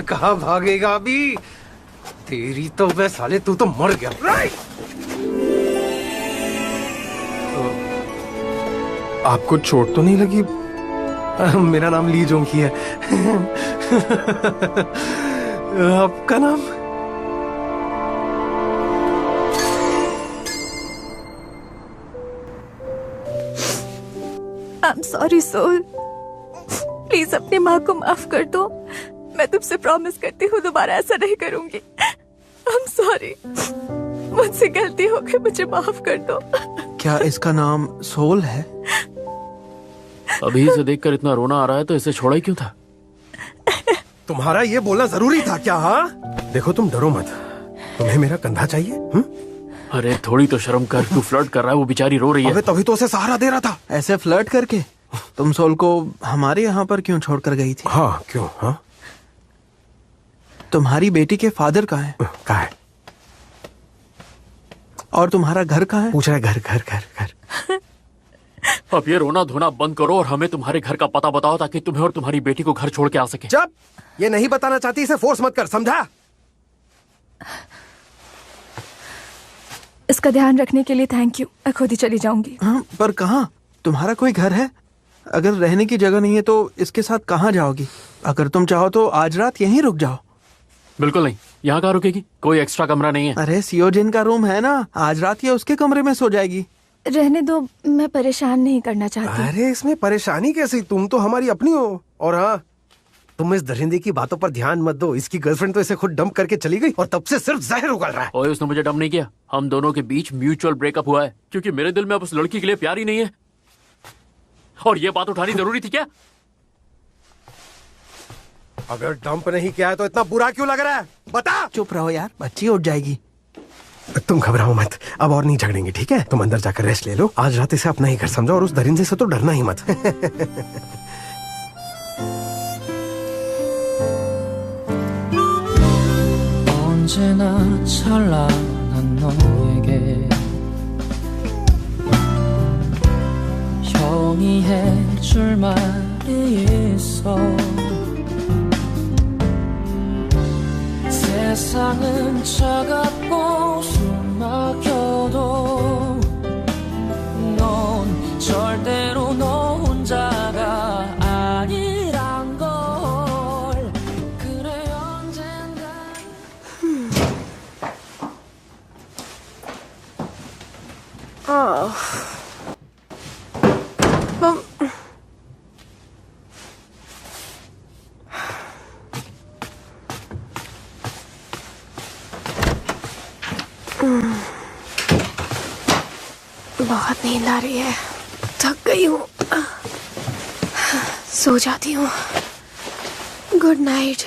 कहाँ भागेगा अभी? तेरी तो वे साले, तू तो मर गया। आपको चोट तो नहीं लगी? मेरा नाम ली जोंकी है। आपका नाम? I'm sorry सोल, प्लीज अपनी माँ को माफ कर दो। मैं तुमसे प्रॉमिस करती हूँ दोबारा ऐसा नहीं करूंगी। I'm sorry, मुझसे गलती हो गई, मुझे माफ कर दो। क्या इसका नाम सोल है? अभी इसे देखकर इतना रोना आ रहा है तो इसे छोड़ा ही क्यों था? तुम्हारा ये बोलना जरूरी था क्या? हाँ देखो तुम डरो मत, तुम्हें मेरा कंधा चाहिए? अरे थोड़ी तो शर्म कर, तू फ्लर्ट कर रहा है, वो बेचारी रो रही है। अबे तभी तो उसे सहारा दे रहा था। ऐसे फ्लर्ट करके तुम सोल को हमारे यहाँ पर क्यों छोड़कर गई थी? हाँ क्यों? हाँ तुम्हारी बेटी के फादर कहाँ है? कहाँ है? और तुम्हारा घर कहाँ है? पूछ रहा है घर घर घर घर। अब ये रोना धोना बंद करो और हमें तुम्हारे घर का पता बताओ ताकि तुम्हें और तुम्हारी बेटी को घर छोड़ के आ सके। जब ये नहीं बताना चाहती इसे फोर्स मत कर, समझा? इसका ध्यान रखने के लिए थैंक यू, मैं खुद ही चली जाऊंगी। हाँ, पर कहाँ? तुम्हारा कोई घर है? अगर रहने की जगह नहीं है तो इसके साथ कहाँ जाओगी? अगर तुम चाहो तो आज रात यहीं रुक जाओ। बिल्कुल नहीं, यहाँ कहाँ रुकेगी? कोई एक्स्ट्रा कमरा नहीं है। अरे सियोजिन का रूम है ना, आज रात ये उसके कमरे में सो जाएगी। रहने दो, मैं परेशान नहीं करना चाहती। अरे इसमें परेशानी कैसी, तुम तो हमारी अपनी हो। और हाँ, तुम इस दरिंदे की बातों पर ध्यान मत दो। इसकी गर्लफ्रेंड तो इसे खुद डंप करके चली गई और तब से सिर्फ जहर उगल रहा है। ओए, उसने मुझे डंप नहीं किया, हम दोनों के बीच म्यूचुअल ब्रेकअप हुआ है, क्योंकि मेरे दिल में अब उस लड़की के लिए प्यार ही नहीं है। और ये बात उठानी जरूरी थी क्या? अगर डंप नहीं किया है तो इतना बुरा क्यों लग रहा है, बता। चुप रहो यार, बच्ची उठ जाएगी। तुम घबराओ मत, अब और नहीं झगड़ेंगे, ठीक है? तुम अंदर जाकर रेस्ट ले लो। आज रात इसे अपना ही घर समझो और उस दरिंदे से तो डरना ही मत। 언제나 찬란한 너에게 형이 해줄 말이 있어. 세상은 차갑고 숨막혀도 넌 절대로 너 혼자가 아니란 걸. 그래 언젠가. बहुत नींद आ रही है, थक गई हूँ, सो जाती हूँ। Good night.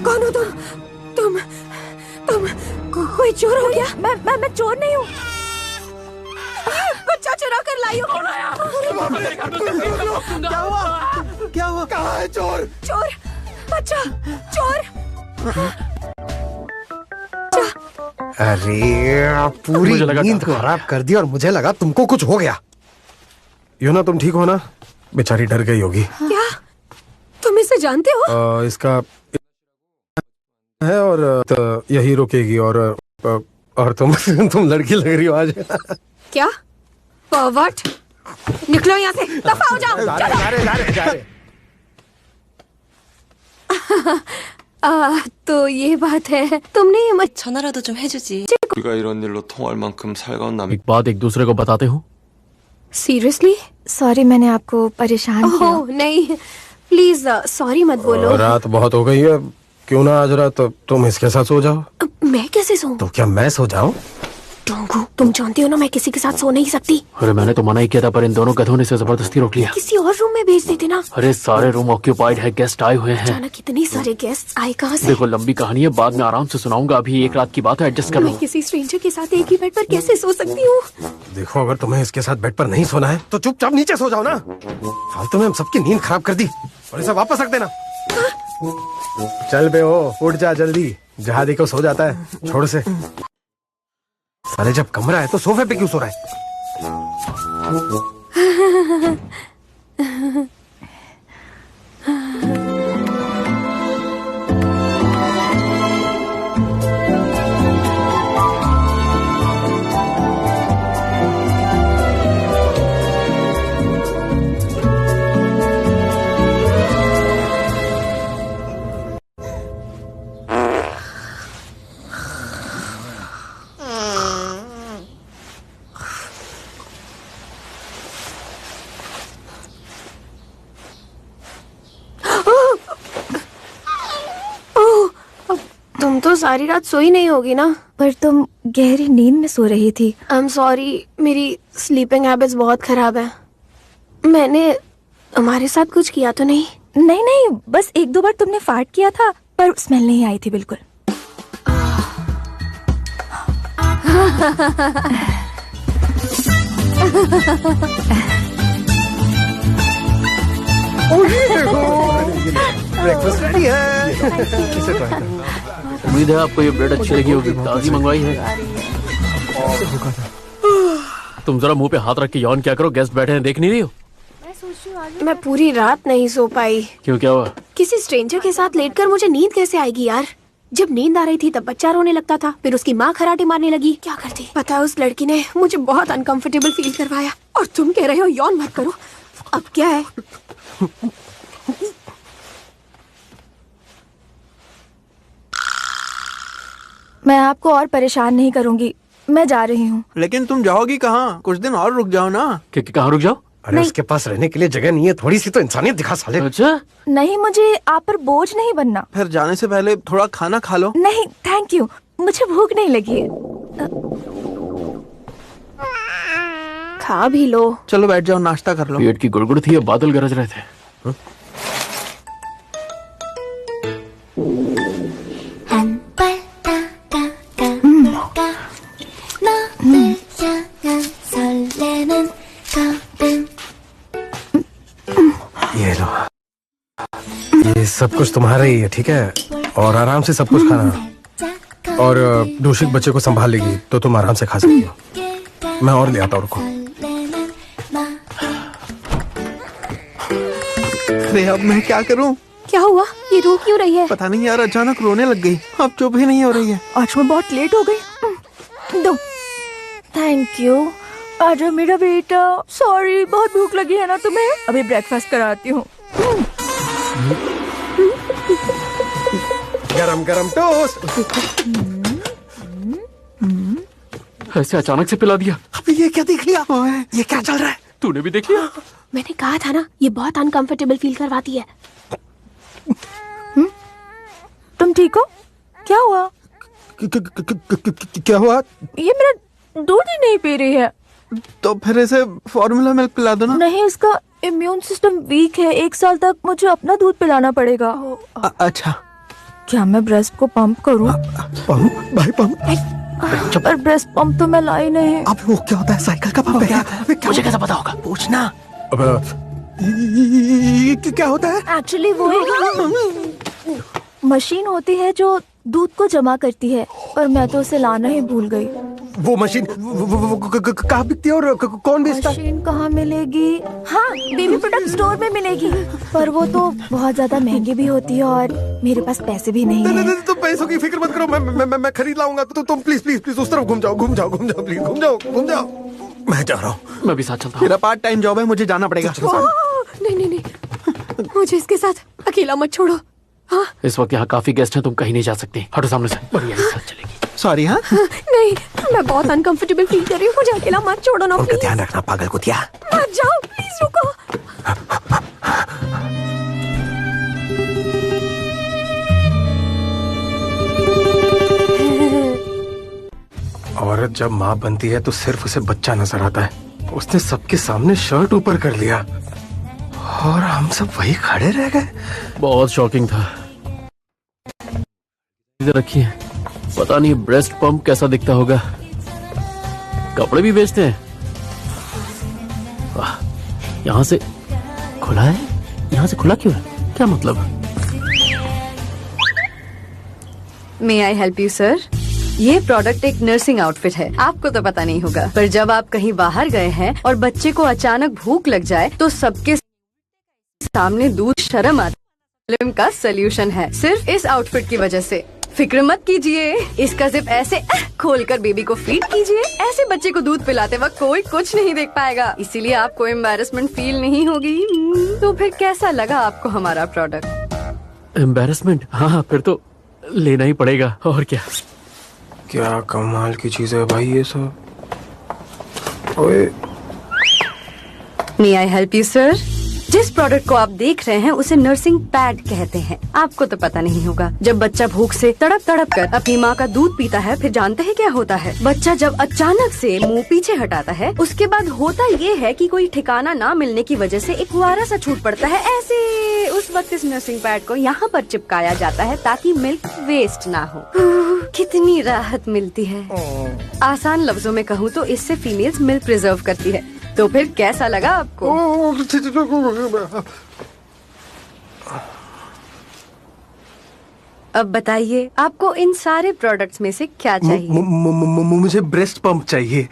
कौन हो तुम? कोई चोर हो गया? मैं चोर नहीं हूँ, बच्चा चुरा कर लाई हूँ। क्या हुआ? कहाँ है चोर? चोर, बच्चा, चोर। अरे पूरी मुझे लगा नींद खराब कर दी और मुझे लगा तुमको कुछ हो गया। योना तुम ठीक हो ना? बेचारी डर गई होगी। क्या तुम इसे जानते हो? इसका है और तो यही रुकेगी और तुम लड़की लग रही हो आज। क्या परवर्ट, निकलो यहाँ से, दफा हो जाओ। जा रहे। तो ये बात है, तुमने 전화라도 좀 해주지. 우리가 이런 일로 통할 만큼 살가운 남. एक बात एक दूसरे को बताते हो? सीरियसली? सॉरी मैंने आपको परेशान किया। ओह नहीं, प्लीज सॉरी मत बोलो। रात बहुत हो गई है, क्यों ना आज रात तुम इसके साथ सो जाओ। मैं कैसे सोऊं? तो क्या मैं सो जाऊं? डोंगू, तुम जानती हो ना मैं किसी के साथ सो नहीं सकती। अरे मैंने तो मना ही किया था, पर इन दोनों गधों ने इसे जबरदस्ती रोक लिया। किसी और रूम में भेज देते ना। अरे सारे रूम ऑक्यूपाइड है, गेस्ट आए हुए हैं। अचानक कितने सारे गेस्ट आए कहाँ से? देखो लंबी कहानी है, बाद में आराम से सुनाऊंगा, अभी एक रात की बात है, एडजस्ट कर लो। मैं किसी स्ट्रेंजर के साथ एक ही बेड पर कैसे सो सकती हूँ? देखो अगर तुम्हें इसके साथ बेड पर नहीं सोना है तो चुपचाप नीचे सो जाओ ना। फालतू में हम सबकी नींद खराब कर दी और इसे वापस रख देना। चल बे ओ, उठ जा जल्दी, जहादी को सो जाता है, छोड़ से। साले जब कमरा है तो सोफे पे क्यों सो रहा है? तुम तो सारी रात सोई नहीं होगी ना? पर तुम गहरी नींद में सो रही थी। आई एम सॉरी, मेरी स्लीपिंग हैबिट्स बहुत खराब है। मैंने तुम्हारे साथ कुछ किया तो नहीं? नहीं, बस एक दो बार तुमने फार्ट किया था, पर स्मेल नहीं आई थी बिल्कुल। ब्रेकफास्ट रेडी है। इसे ट्राई करो। उम्मीद है आपको ये ब्रेड अच्छी लगी होगी, ताजी मंगवाई है। तुम जरा मुंह पे हाथ रख के यौन क्या करो, गेस्ट बैठे हैं, देख नहीं रही हो? मैं पूरी रात नहीं सो पाई। क्यों, क्या हुआ? किसी स्ट्रेंजर के साथ लेटकर मुझे नींद कैसे आएगी यार? जब नींद आ रही थी तब बच्चा रोने लगता था, फिर उसकी माँ खराटे मारने लगी। क्या करती? पता है उस लड़की ने मुझे बहुत अनकंफर्टेबल फील करवाया, और तुम कह रहे हो यौन मत करो। अब क्या है? मैं आपको और परेशान नहीं करूंगी, मैं जा रही हूँ। लेकिन तुम जाओगी कहाँ? कुछ दिन और रुक जाओ ना। कहाँ रुक जाओ? अरे उसके पास रहने के लिए जगह नहीं है, थोड़ी सी तो इंसानियत दिखा साले। अच्छा नहीं, मुझे आप पर बोझ नहीं बनना। फिर जाने से पहले थोड़ा खाना खा लो। नहीं थैंक यू, मुझे भूख नहीं लगी है। खा भी लो। चलो बैठ जाओ, नाश्ता कर लो। पेट की गुड़गुड़ थी, अब बादल गरज रहे थे। ये लो, ये सब कुछ तुम्हारा ही है, ठीक है? और आराम से सब कुछ खाना। और दूषित बच्चे को संभाल लेगी तो तुम आराम से खा सकती हो। मैं और ले आता हूँ, रुको। अरे अब मैं क्या करूं? क्या हुआ? ये रो क्यों रही है? पता नहीं यार, अचानक रोने लग गई। अब चुप ही नहीं हो रही है। आज मैं बहुत लेट हो गई। दो। Thank you. आजा मेरा बेटा। सॉरी, बहुत भूख लगी है ना तुम्हें? अभी ब्रेकफास्ट कराती हूँ। गरम गरम टोस्ट। ऐसे अचानक से पिला दिया। अबे ये क्या देख लिया? ये क्या चल रहा है? तूने भी देख लिया? मैंने कहा था ना, ये बहुत अनकंफर्टेबल फील करवाती है। तुम ठीक हो? क्या हुआ? क्या हुआ? ये मेरा दूध ही नहीं पी रही है। तो फिर इसे फॉर्मूला मिल्क पिला दो ना। नहीं, इसका इम्यून सिस्टम वीक है, 1 साल तक मुझे अपना दूध पिलाना पड़ेगा। अच्छा, क्या मैं ब्रेस्ट को पंप करूं? पंप? भाई पंप? पर ब्रेस्ट पंप तो मैं लाई नहीं। अब वो क्या होता है? साइकिल का पंप है क्या? मुझे कैसे पता होगा? पूछना। क्या होता है? एक्चुअली वो एक मशीन होती है जो दूध को जमा करती है, पर मैं तो उसे लाना ही भूल गई। वो मशीन कहाँ बिकती है और कौन बेचता है? मशीन कहाँ मिलेगी? हाँ, बेबी प्रोडक्ट स्टोर में मिलेगी, पर वो तो बहुत ज्यादा महंगी भी होती है और मेरे पास पैसे भी नहीं है। तुम पैसों की फिक्र मत करो, मैं खरीद लाऊंगा। तो तुम प्लीज प्लीज प्लीज उस तरफ घूम जाओ प्लीज, घूम जाओ। मैं जा रहा हूँ। मैं भी साथ चलता हूँ। मेरा पार्ट टाइम जॉब है, मुझे जाना पड़ेगा। नहीं, मुझे इसके साथ अकेला मत छोड़ो। हाँ? इस वक्त यहाँ काफी गेस्ट हैं, तुम कहीं नहीं जा सकते। हटो सामने से। बढ़िया साथ चलेगी। सॉरी। हाँ नहीं, मैं बहुत अनकंफर्टेबल फील कर रही हूँ, मुझे अकेला मत छोड़ो ना प्लीज। ध्यान रखना पागल कुतिया। मत जाओ प्लीज, रुको। औरत जब माँ बनती है तो सिर्फ उसे बच्चा नजर आता है। उसने सबके सामने शर्ट ऊपर कर लिया और हम सब वही खड़े रह गए। बहुत शॉकिंग था। इधर रखिए, पता नहीं ब्रेस्ट पंप कैसा दिखता होगा। कपड़े भी बेचते हैं। वाह, यहाँ से खुला है? यहाँ से खुला क्यों है? क्या मतलब? मे आई हेल्प यू सर? ये प्रोडक्ट एक नर्सिंग आउटफिट है। आपको तो पता नहीं होगा, पर जब आप कहीं बाहर गए हैं और बच्चे को अचानक भूख लग जाए तो सबके सामने दूध शर्म आती है। प्रॉब्लम का सलूशन है सिर्फ इस आउटफिट की वजह से। फिक्र मत कीजिए, इसका जिप ऐसे खोलकर बेबी को फीड कीजिए। ऐसे बच्चे को दूध पिलाते वक्त कोई कुछ नहीं देख पाएगा, इसीलिए आपको एम्बैरेसमेंट फील नहीं होगी। तो फिर कैसा लगा आपको हमारा प्रोडक्ट? एम्बैरेसमेंट? हाँ, फिर तो लेना ही पड़ेगा। और क्या कमाल की चीज है भाई ये सब। ओए, मे आई हेल्प यू सर? जिस प्रोडक्ट को आप देख रहे हैं उसे नर्सिंग पैड कहते हैं। आपको तो पता नहीं होगा, जब बच्चा भूख से तड़प तड़प कर अपनी माँ का दूध पीता है, फिर जानते हैं क्या होता है? बच्चा जब अचानक से मुंह पीछे हटाता है, उसके बाद होता ये है कि कोई ठिकाना ना मिलने की वजह से एक फुहारा सा छूट पड़ता है ऐसे। उस वक्त इस नर्सिंग पैड को यहाँ पर चिपकाया जाता है ताकि मिल्क वेस्ट ना हो। कितनी राहत मिलती है। आसान लफ्जों में कहूँ तो इससे फीमेल्स मिल्क प्रिजर्व करती है। तो फिर कैसा लगा आपको? अब बताइए, आपको इन सारे प्रोडक्ट्स में से क्या चाहिए? मुझे ब्रेस्ट पंप चाहिए।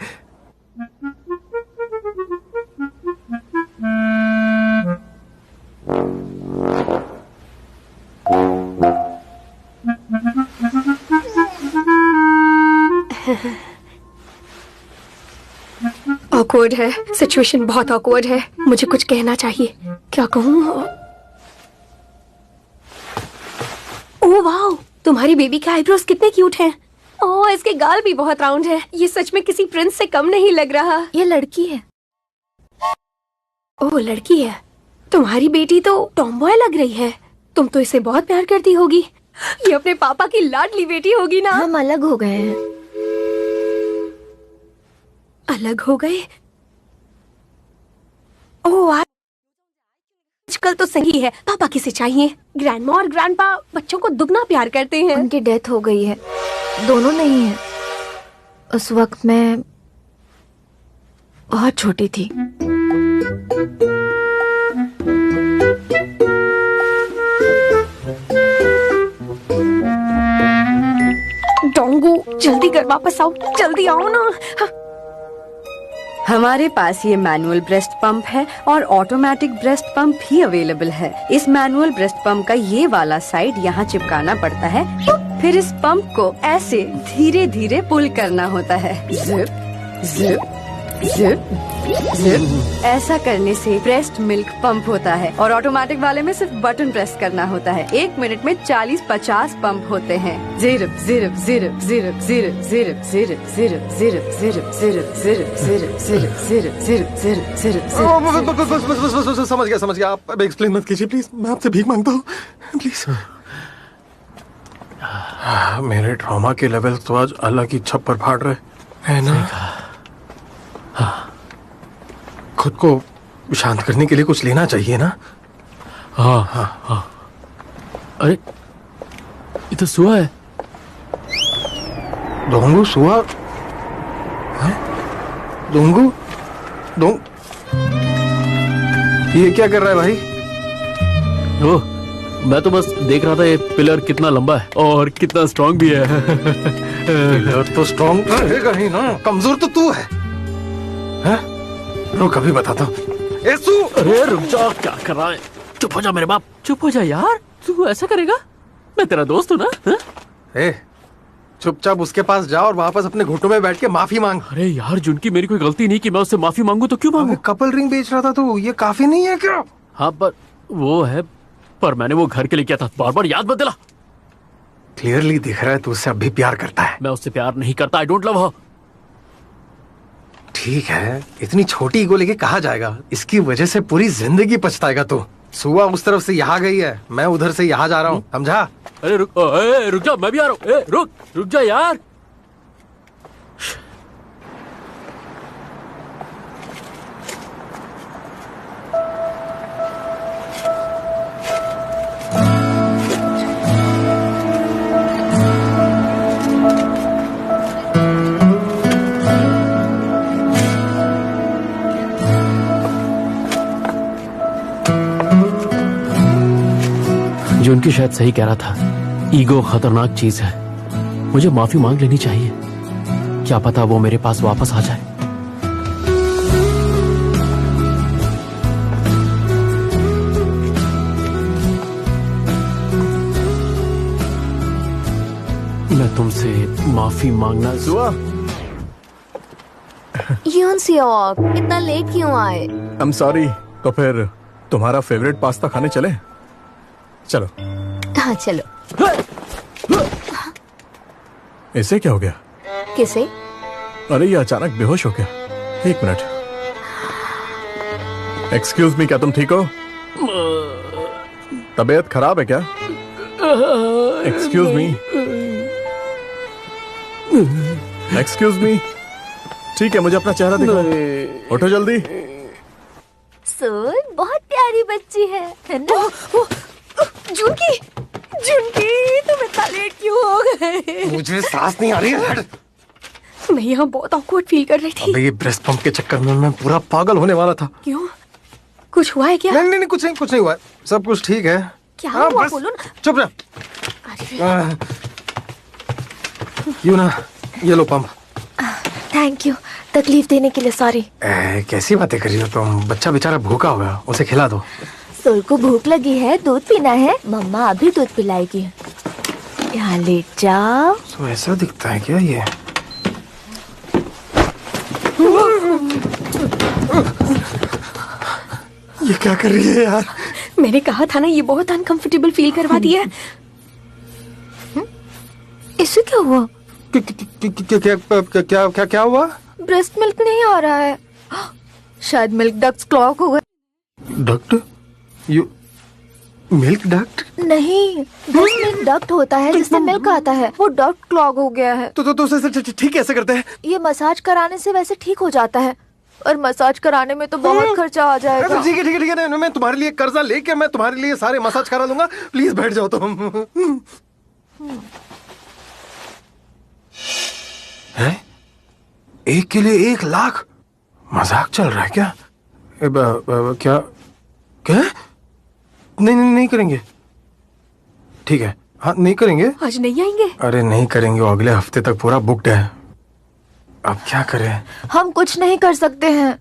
ऑकवर्ड है, सिचुएशन बहुत ऑकवर्ड है। मुझे कुछ कहना चाहिए, क्या कहूँ? ओह वाओ, तुम्हारी बेबी के आईब्रोज कितने क्यूट हैं। ओह, इसके गाल भी बहुत राउंड है। ये सच में किसी प्रिंस से कम नहीं लग रहा। ये लड़की है। ओह, लड़की है। तुम्हारी बेटी तो टॉमबॉय लग रही है। तुम तो इसे बहुत प्यार करती होगी। ये अपने पापा की लाडली बेटी होगी ना। हम अलग हो गए हैं। अलग हो गए? ओह, आजकल तो सही है। पापा किसे चाहिए? ग्रैंडमा और ग्रैंडपा बच्चों को दुगना प्यार करते हैं। उनकी डेथ हो गई है। दोनों नहीं है। उस वक्त मैं बहुत छोटी थी। डोंगू, जल्दी कर, वापस आओ, जल्दी आओ ना। हमारे पास ये मैनुअल ब्रेस्ट पंप है और ऑटोमेटिक ब्रेस्ट पंप भी अवेलेबल है। इस मैनुअल ब्रेस्ट पंप का ये वाला साइड यहाँ चिपकाना पड़ता है, फिर इस पंप को ऐसे धीरे धीरे पुल करना होता है। Zip zip zip zip. ऐसा करने से ब्रेस्ट मिल्क पंप होता है और ऑटोमेटिक वाले में सिर्फ बटन प्रेस करना होता है। 1 मिनट में 40-50 पंप होते हैं। जिरप जिरप जिरप जिरप जिरप जिरप जिरप जिरप जिरप जिरप जिरप जिरप जिरप जिरप जिरप जिरप जिरप जिरप। बस समझ गया। आप एक्सप्लेन मत कीजिए प्लीज। मैं आपसे भीख मांगता हूँ प्लीज। मेरे ट्रॉमा के लेवल तो आज अलग ही छप्पर फाड़ रहे है ना। खुद को शांत करने के लिए कुछ लेना चाहिए ना। हाँ। अरे ये तो सुआ है। डोंगू सुआ? डोंगू ये क्या कर रहा है भाई? ओह, मैं तो बस देख रहा था ये पिलर कितना लंबा है और कितना स्ट्रांग भी है। पिलर तो स्ट्रांग रहेगा ही ना, कमजोर तो तू है। रुक, कभी बताता हूँ। अरे रुक जा, क्या कर रहा है? चुप हो जा मेरे बाप, चुप हो जा यार। तू ऐसा करेगा? मैं तेरा दोस्त हूँ ना। चुपचाप उसके पास जा और वापस अपने घुटनों में बैठ के माफी मांग। अरे यार, जिनकी मेरी कोई गलती नहीं कि मैं उससे माफी मांगू तो क्यों मांगू? कपल रिंग बेच रहा था तो ये काफी नहीं है क्या? हाँ पर वो है, पर मैंने वो घर के लिए किया था। बार बार याद मत दिला। क्लियरली दिख रहा है तू उससे अब भी प्यार करता है। मैं उससे प्यार नहीं करता। आई डोंट लव हर। ठीक है, इतनी छोटी ईगो लेके कहा जाएगा। इसकी वजह से पूरी जिंदगी पछताएगा तू। सुआ उस तरफ से यहाँ गई है, मैं उधर से यहाँ जा रहा हूँ, समझा? अरे रुक जा, मैं भी आ रहा हूँ। रुक जा यार। जो उनकी शायद सही कह रहा था। ईगो खतरनाक चीज है। मुझे माफी मांग लेनी चाहिए। क्या पता वो मेरे पास वापस आ जाए। मैं तुमसे माफी मांगना। सुआ, यून सियोक, इतना लेट क्यों आए? I am sorry. तो फिर तुम्हारा फेवरेट पास्ता खाने चले? चलो। हाँ चलो। इसे क्या हो गया? किसे? अरे ये अचानक बेहोश हो गया। 1 मिनट। एक्सक्यूज मी, क्या तुम ठीक हो? तबीयत खराब है क्या? Excuse me. Excuse me. ठीक है, मुझे अपना चेहरा दिखाओ। उठो जल्दी। सोल बहुत प्यारी बच्ची है ना? जुनकी, तुम इतना लेट क्यों हो गए? मुझे सांस नहीं आ रही है। मैं यहाँ बहुत ऑकवर्ड फील कर रही थी। अबे ये ब्रेस्ट पंप के चक्कर में मैं पूरा पागल होने वाला था। क्यों? कुछ हुआ है क्या? नहीं, कुछ नहीं हुआ है। सब कुछ ठीक है। क्या हुआ? बोलो ना। चुप रह। यूं ना, ये लो पंप। थैंक यू, तकलीफ देने के लिए सॉरी। कैसी बातें कर रही हो तुम? बच्चा बेचारा भूखा होगा, उसे खिला दो। सोल को भूख लगी है, दूध पीना है। मम्मा अभी दूध पिलाएगी। यहाँ लेट जाओ। तो ऐसा दिखता है क्या ये? ये क्या कर रही है यार? मैंने कहा था ना, ये बहुत अनकंफर्टेबल फील करवा दिया है। इससे क्या हुआ? क्या हुआ? ब्रेस्ट मिल्क नहीं आ रहा है, शायद मिल्क डक्ट्स क्लॉग हो गए। डक्ट? You milk duct? नहीं, ब्रेस्ट मिल्क डक्ट होता है जिससे मिल्क आता है, वो डक्ट क्लॉग हो गया है। तो उसे ठीक कैसे करते हैं? ये मसाज कराने से वैसे ठीक हो जाता है, और मसाज कराने में तो बहुत खर्चा आ जाएगा। ठीक है, मैं तुम्हारे लिए कर्जा लेके मैं तुम्हारे लिए सारे मसाज करा दूंगा। प्लीज बैठ जाओ तुम। है? एक के लिए 1 लाख? मजाक चल रहा है क्या? क्या क्या? नहीं करेंगे। ठीक है, हाँ नहीं करेंगे। आज नहीं आएंगे? अरे नहीं करेंगे, वो अगले हफ्ते तक पूरा बुक्ड है। अब क्या करें? हम कुछ नहीं कर सकते हैं।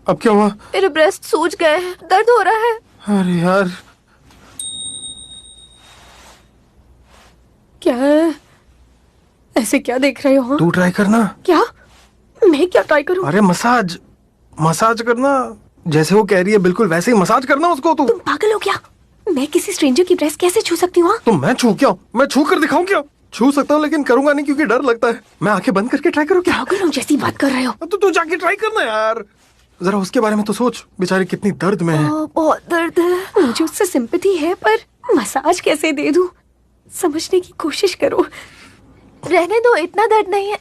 अब क्या हुआ? मेरे ब्रेस्ट सूज गए हैं, दर्द हो रहा है। अरे यार, क्या ऐसे क्या देख रहे हो? तू ट्राई करना। क्या? मैं क्या ट्राई करूं? अरे मसाज करना, जैसे वो कह रही है बिल्कुल वैसे ही मसाज करना उसको। तुम पागल हो क्या? मैं किसी स्ट्रेंजर की ब्रेस्ट कैसे छू सकती हूँ? तो मैं छू क्या? मैं छू कर दिखाऊं क्या? छू सकता हूँ लेकिन करूंगा नहीं क्योंकि डर लगता है। मैं आंखें बंद करके ट्राई करूँ क्या? पागल हूँ जैसी बात कर रहे हो। तो तू जाके ट्राई करना यार, जरा उसके बारे में तो सोच, बेचारी कितनी दर्द में है। बहुत दर्द है। मुझे उससे सिंपैथी है, पर मसाज कैसे दे दूं? समझने की कोशिश करो। रहने दो, इतना दर्द नहीं है।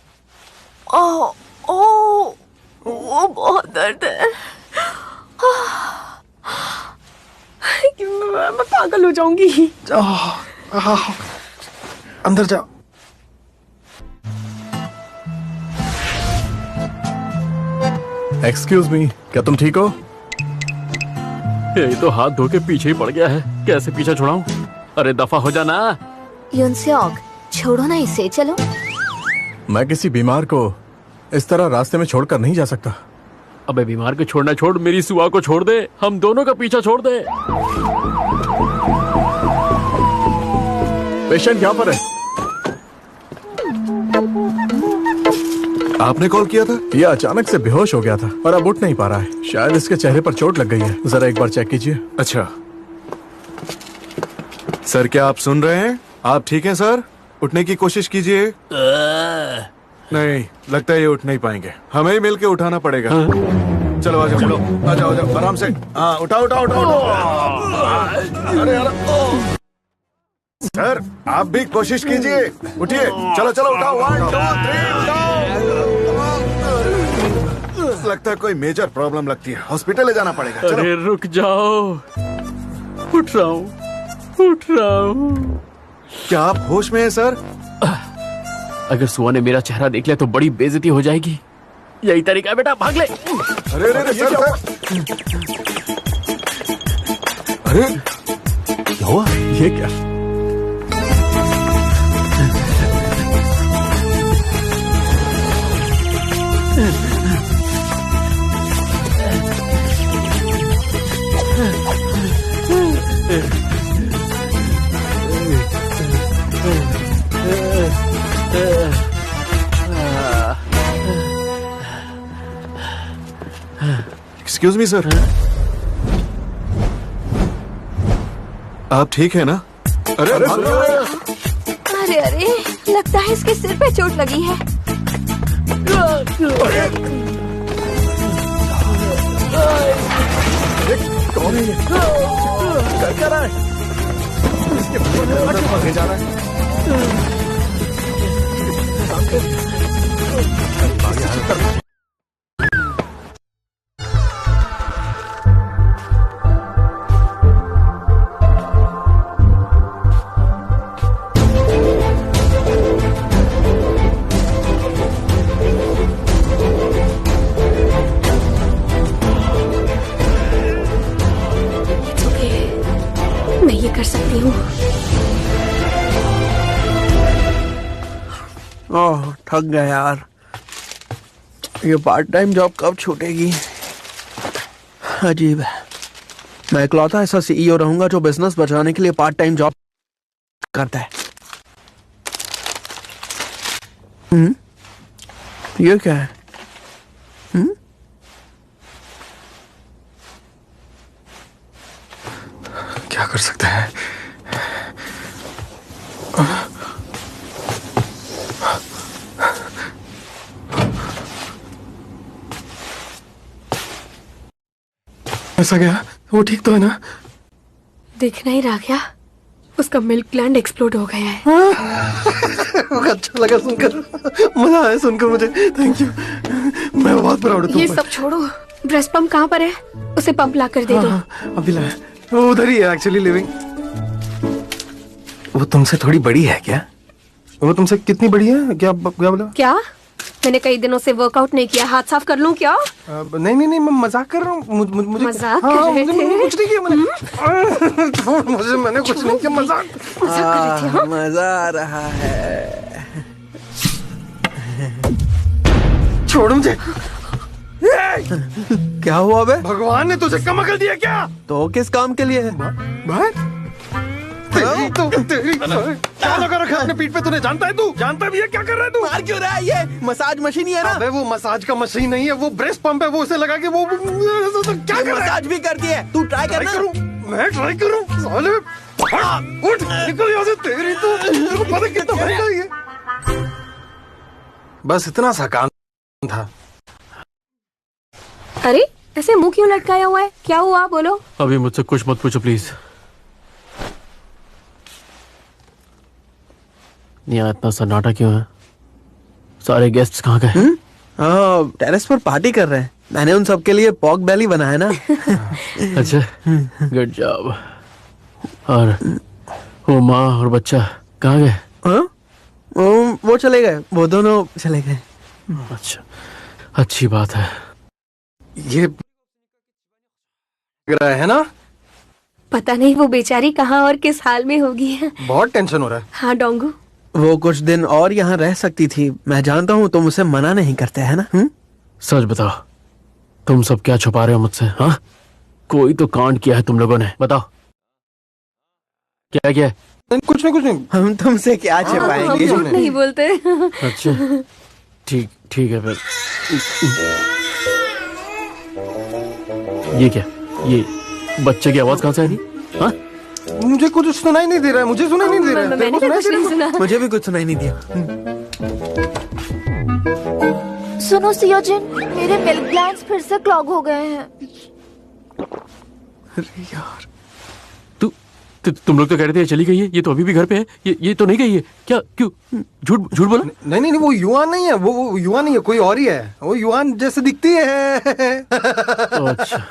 वो बहुत दर्द है। मैं पागल हो जाऊंगी। अंदर जाओ। एक्सक्यूज मी, क्या तुम ठीक हो? ये तो हाथ धो के पीछे ही पड़ गया है, कैसे पीछे छुड़ाऊं? अरे दफा हो जाना। युनसेओक, छोड़ो ना इसे, चलो। मैं किसी बीमार को इस तरह रास्ते में छोड़कर नहीं जा सकता। अबे बीमार को छोड़ना छोड़, मेरी सुआ को छोड़ दे, हम दोनों का पीछा छोड़ दे। पेशेंट यहाँ पर है। आपने कॉल किया था? ये अचानक से बेहोश हो गया था और अब उठ नहीं पा रहा है। शायद इसके चेहरे पर चोट लग गई है, जरा एक बार चेक कीजिए। अच्छा सर, क्या आप सुन रहे हैं? आप ठीक हैं सर? उठने की कोशिश कीजिए। नहीं, लगता है ये उठ नहीं पाएंगे, हमें ही मिलके उठाना पड़ेगा। चलो आ जाओ, आ जाओ आराम से। हाँ उठाओ। अरे सर आप भी कोशिश कीजिए, उठिए। चलो उठाओ, 1 2 3 उठाओ। लगता है कोई मेजर प्रॉब्लम लगती है, हॉस्पिटल ले जाना पड़ेगा। चलो। अरे रुक जाओ, उठ रहा हूँ। क्या आप होश में हैं सर? अगर सुआ ने मेरा चेहरा देख लिया तो बड़ी बेइज्जती हो जाएगी। यही तरीका है बेटा, भाग ले। अरे सर। अरे क्या हुआ? ये क्या? एक्सक्यूज मी सर, आप ठीक है ना? अरे लगता है इसके सिर पे चोट लगी है। कौन है ये? कर क्या रहा है? इसके भागे जा रहा है। मैं ये कर सकती हूँ। ओह थक गया यार, ये पार्ट टाइम जॉब कब छूटेगी? अजीब है, मैं इकलौता ऐसा सीईओ रहूंगा जो बिजनेस बचाने के लिए पार्ट टाइम जॉब करता है। ये क्या है? कर सकते हैं? ऐसा क्या? वो ठीक तो है ना? दिख नहीं रहा क्या? उसका मिल्क ग्लैंड एक्सप्लोड हो गया है। अच्छा लगा सुनकर, मजा आया सुनकर मुझे। थैंक यू, मैं बहुत प्राउड हूँ। ये सब छोड़ो, ब्रेस्ट पंप कहाँ पर है? उसे पंप ला कर दे दो। अभी लाया, वो उधर ही है एक्चुअली लिविंग। वो तुमसे थोड़ी बड़ी है क्या? वो तुमसे कितनी बड़ी है? क्या बोला? क्या? मैंने कई दिनों से वर्कआउट नहीं किया, हाथ साफ कर लूं क्या? नहीं नहीं नहीं, मैं मजाक कर रहा हूँ। मुझे मजाक कर रहे थे? कुछ नहीं किया मैंने। मैंने कुछ नहीं किया, मजाक कर रहे थे। हाँ? मजा आ रहा है। छोड़ मुझे। क्या हुआ बे? भगवान ने तुझे कम अकल दिया क्या? तो किस काम के लिए है? तेरी क्या लगा रखा अपने पीठ पे? तूने जानता है? तू जानता भी है क्या कर रहा है तू? मार क्यों रहा है? ये मसाज मशीन ही है ना? अबे वो मसाज का मशीन नहीं है, वो ब्रेस्ट पंप है। वो उसे लगा के वो क्या कर रहा है? मसाज भी करती है। तू ट्राई करना। मैं ट्राई करूं? साले उठ, निकल यहाँ से। तेरी तो तेरे को पता कितना महंगा है ये। बस इतना सा काम था। अरे ऐसे मुंह क्यों लटकाया हुआ है? क्या हुआ? बोलो। अभी मुझसे कुछ मत पूछो प्लीज। यहाँ इतना सन्नाटा क्यों है? सारे गेस्ट्स कहाँ गए? हाँ, टेरेस पर पार्टी कर रहे हैं। मैंने उन सबके लिए पॉक बेली बनाया ना। अच्छा, गुड जॉब। और वो माँ और बच्चा कहाँ गए? हाँ? वो चले गए, वो दोनों चले गए। अच्छा, अच्छी बात है। ये लग रहा है ना? पता नहीं वो बेचारी कहाँ और किस हाल में होगी। बहुत टेंशन हो रहा है। हाँ डोंगू, वो कुछ दिन और यहाँ रह सकती थी। मैं जानता हूँ तुम उसे मना नहीं करते है ना? सच बताओ, तुम सब क्या छुपा रहे हो मुझसे? हाँ, कोई तो कांड किया है तुम लोगों ने। बताओ क्या किया है? कुछ नहीं। हम तुमसे क्या छिपाएंगे? हम नहीं बोलते। अच्छा, ठीक है फिर। ये क्या? ये बच्चे की आवाज कहाँ से आ रही? हाँ, मुझे कुछ सुनाई नहीं दे रहा है। मुझे सुनाई नहीं दे रहा है। मैंने भी कुछ नहीं सुना। मुझे भी कुछ सुनाई नहीं दिया। सुनो सियोजिन, मेरे मिल्क ग्लैंड्स फिर से क्लॉग हो गए हैं। अरे यार, तुम लोग तो कह रहे थे चली गई है। ये तो अभी भी घर पे है। ये तो नहीं गई है क्या? क्यों झूठ बोला? नहीं, वो युआन नहीं है। वो युआन नहीं है, कोई और ही है। वो युआन जैसे दिखती है। अच्छा,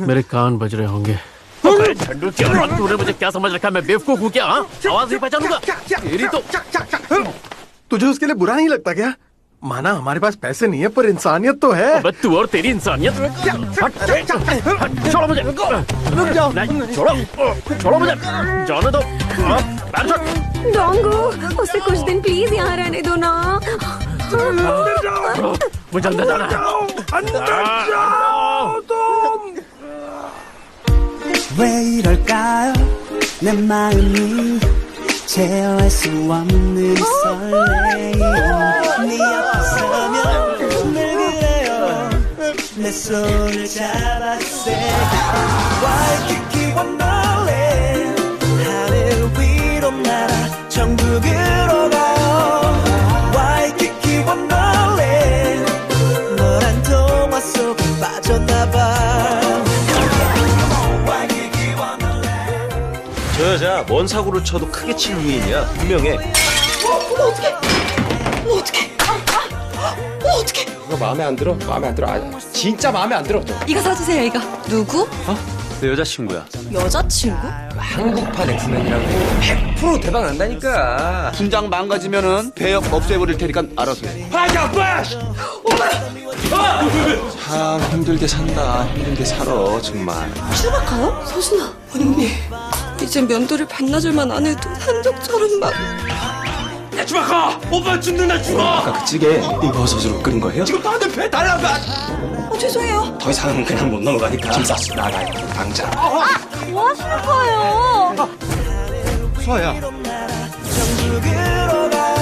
मेरे कान बज रहे होंगे। झंडू, तूने मुझे क्या समझ रखा है? मैं बेवकूफ हूँ क्या? हाँ, आवाज नहीं पहचानूंगा तेरी तो। तुझे उसके लिए बुरा नहीं लगता क्या? माना हमारे पास पैसे नहीं है, पर इंसानियत तो है। अबे तू और तेरी इंसानियत। छोड़ो मुझे। रुक जाओ। छोड़ो मुझे, जाने दो। डोंगू, उसे कुछ दिन प्लीज यहाँ रहने दो ना। मुझे अंदर जाना है। 왜 이럴까요? 내 마음이 제어할 수 없는 설레임. 네 앞에 서면 늘 그래요. 내 손을 잡았세. 와이키키와 멀리 하늘 위로 날아 천국으로 가요. 와이키키와 멀리 너란 동화 속에 빠졌나봐. 저 여자 뭔 사고를 쳐도 크게 친 위인이야. 분명해. 어떻게? 이거 마음에 안 들어? 마음에 안 들어? 진짜 마음에 안 들어. 이거 사주세요, 이거. 누구? 내 여자친구야. 여자친구? 한국판 엑스맨이라고 100% 대박 난다니까. 분장 망가지면은 배역 없애버릴 테니까 알아서 해. 참 힘들게 산다. 힘들게 살아 정말. 추락가요? 서진아, 언니. 이제 면도를 반나절만 안 해도 한적처럼 막. 야 주박아! 오빠 죽는다 죽어! 아까 그 찌개 이 버섯으로 끓인 거예요? 지금 나한테 배 달라가! 죄송해요. 더 이상은 그냥 못 넘어가니까 짐 쌌어. 나가요 당장. 뭐 하시는 거예요? 수아야. 천국으로 가요.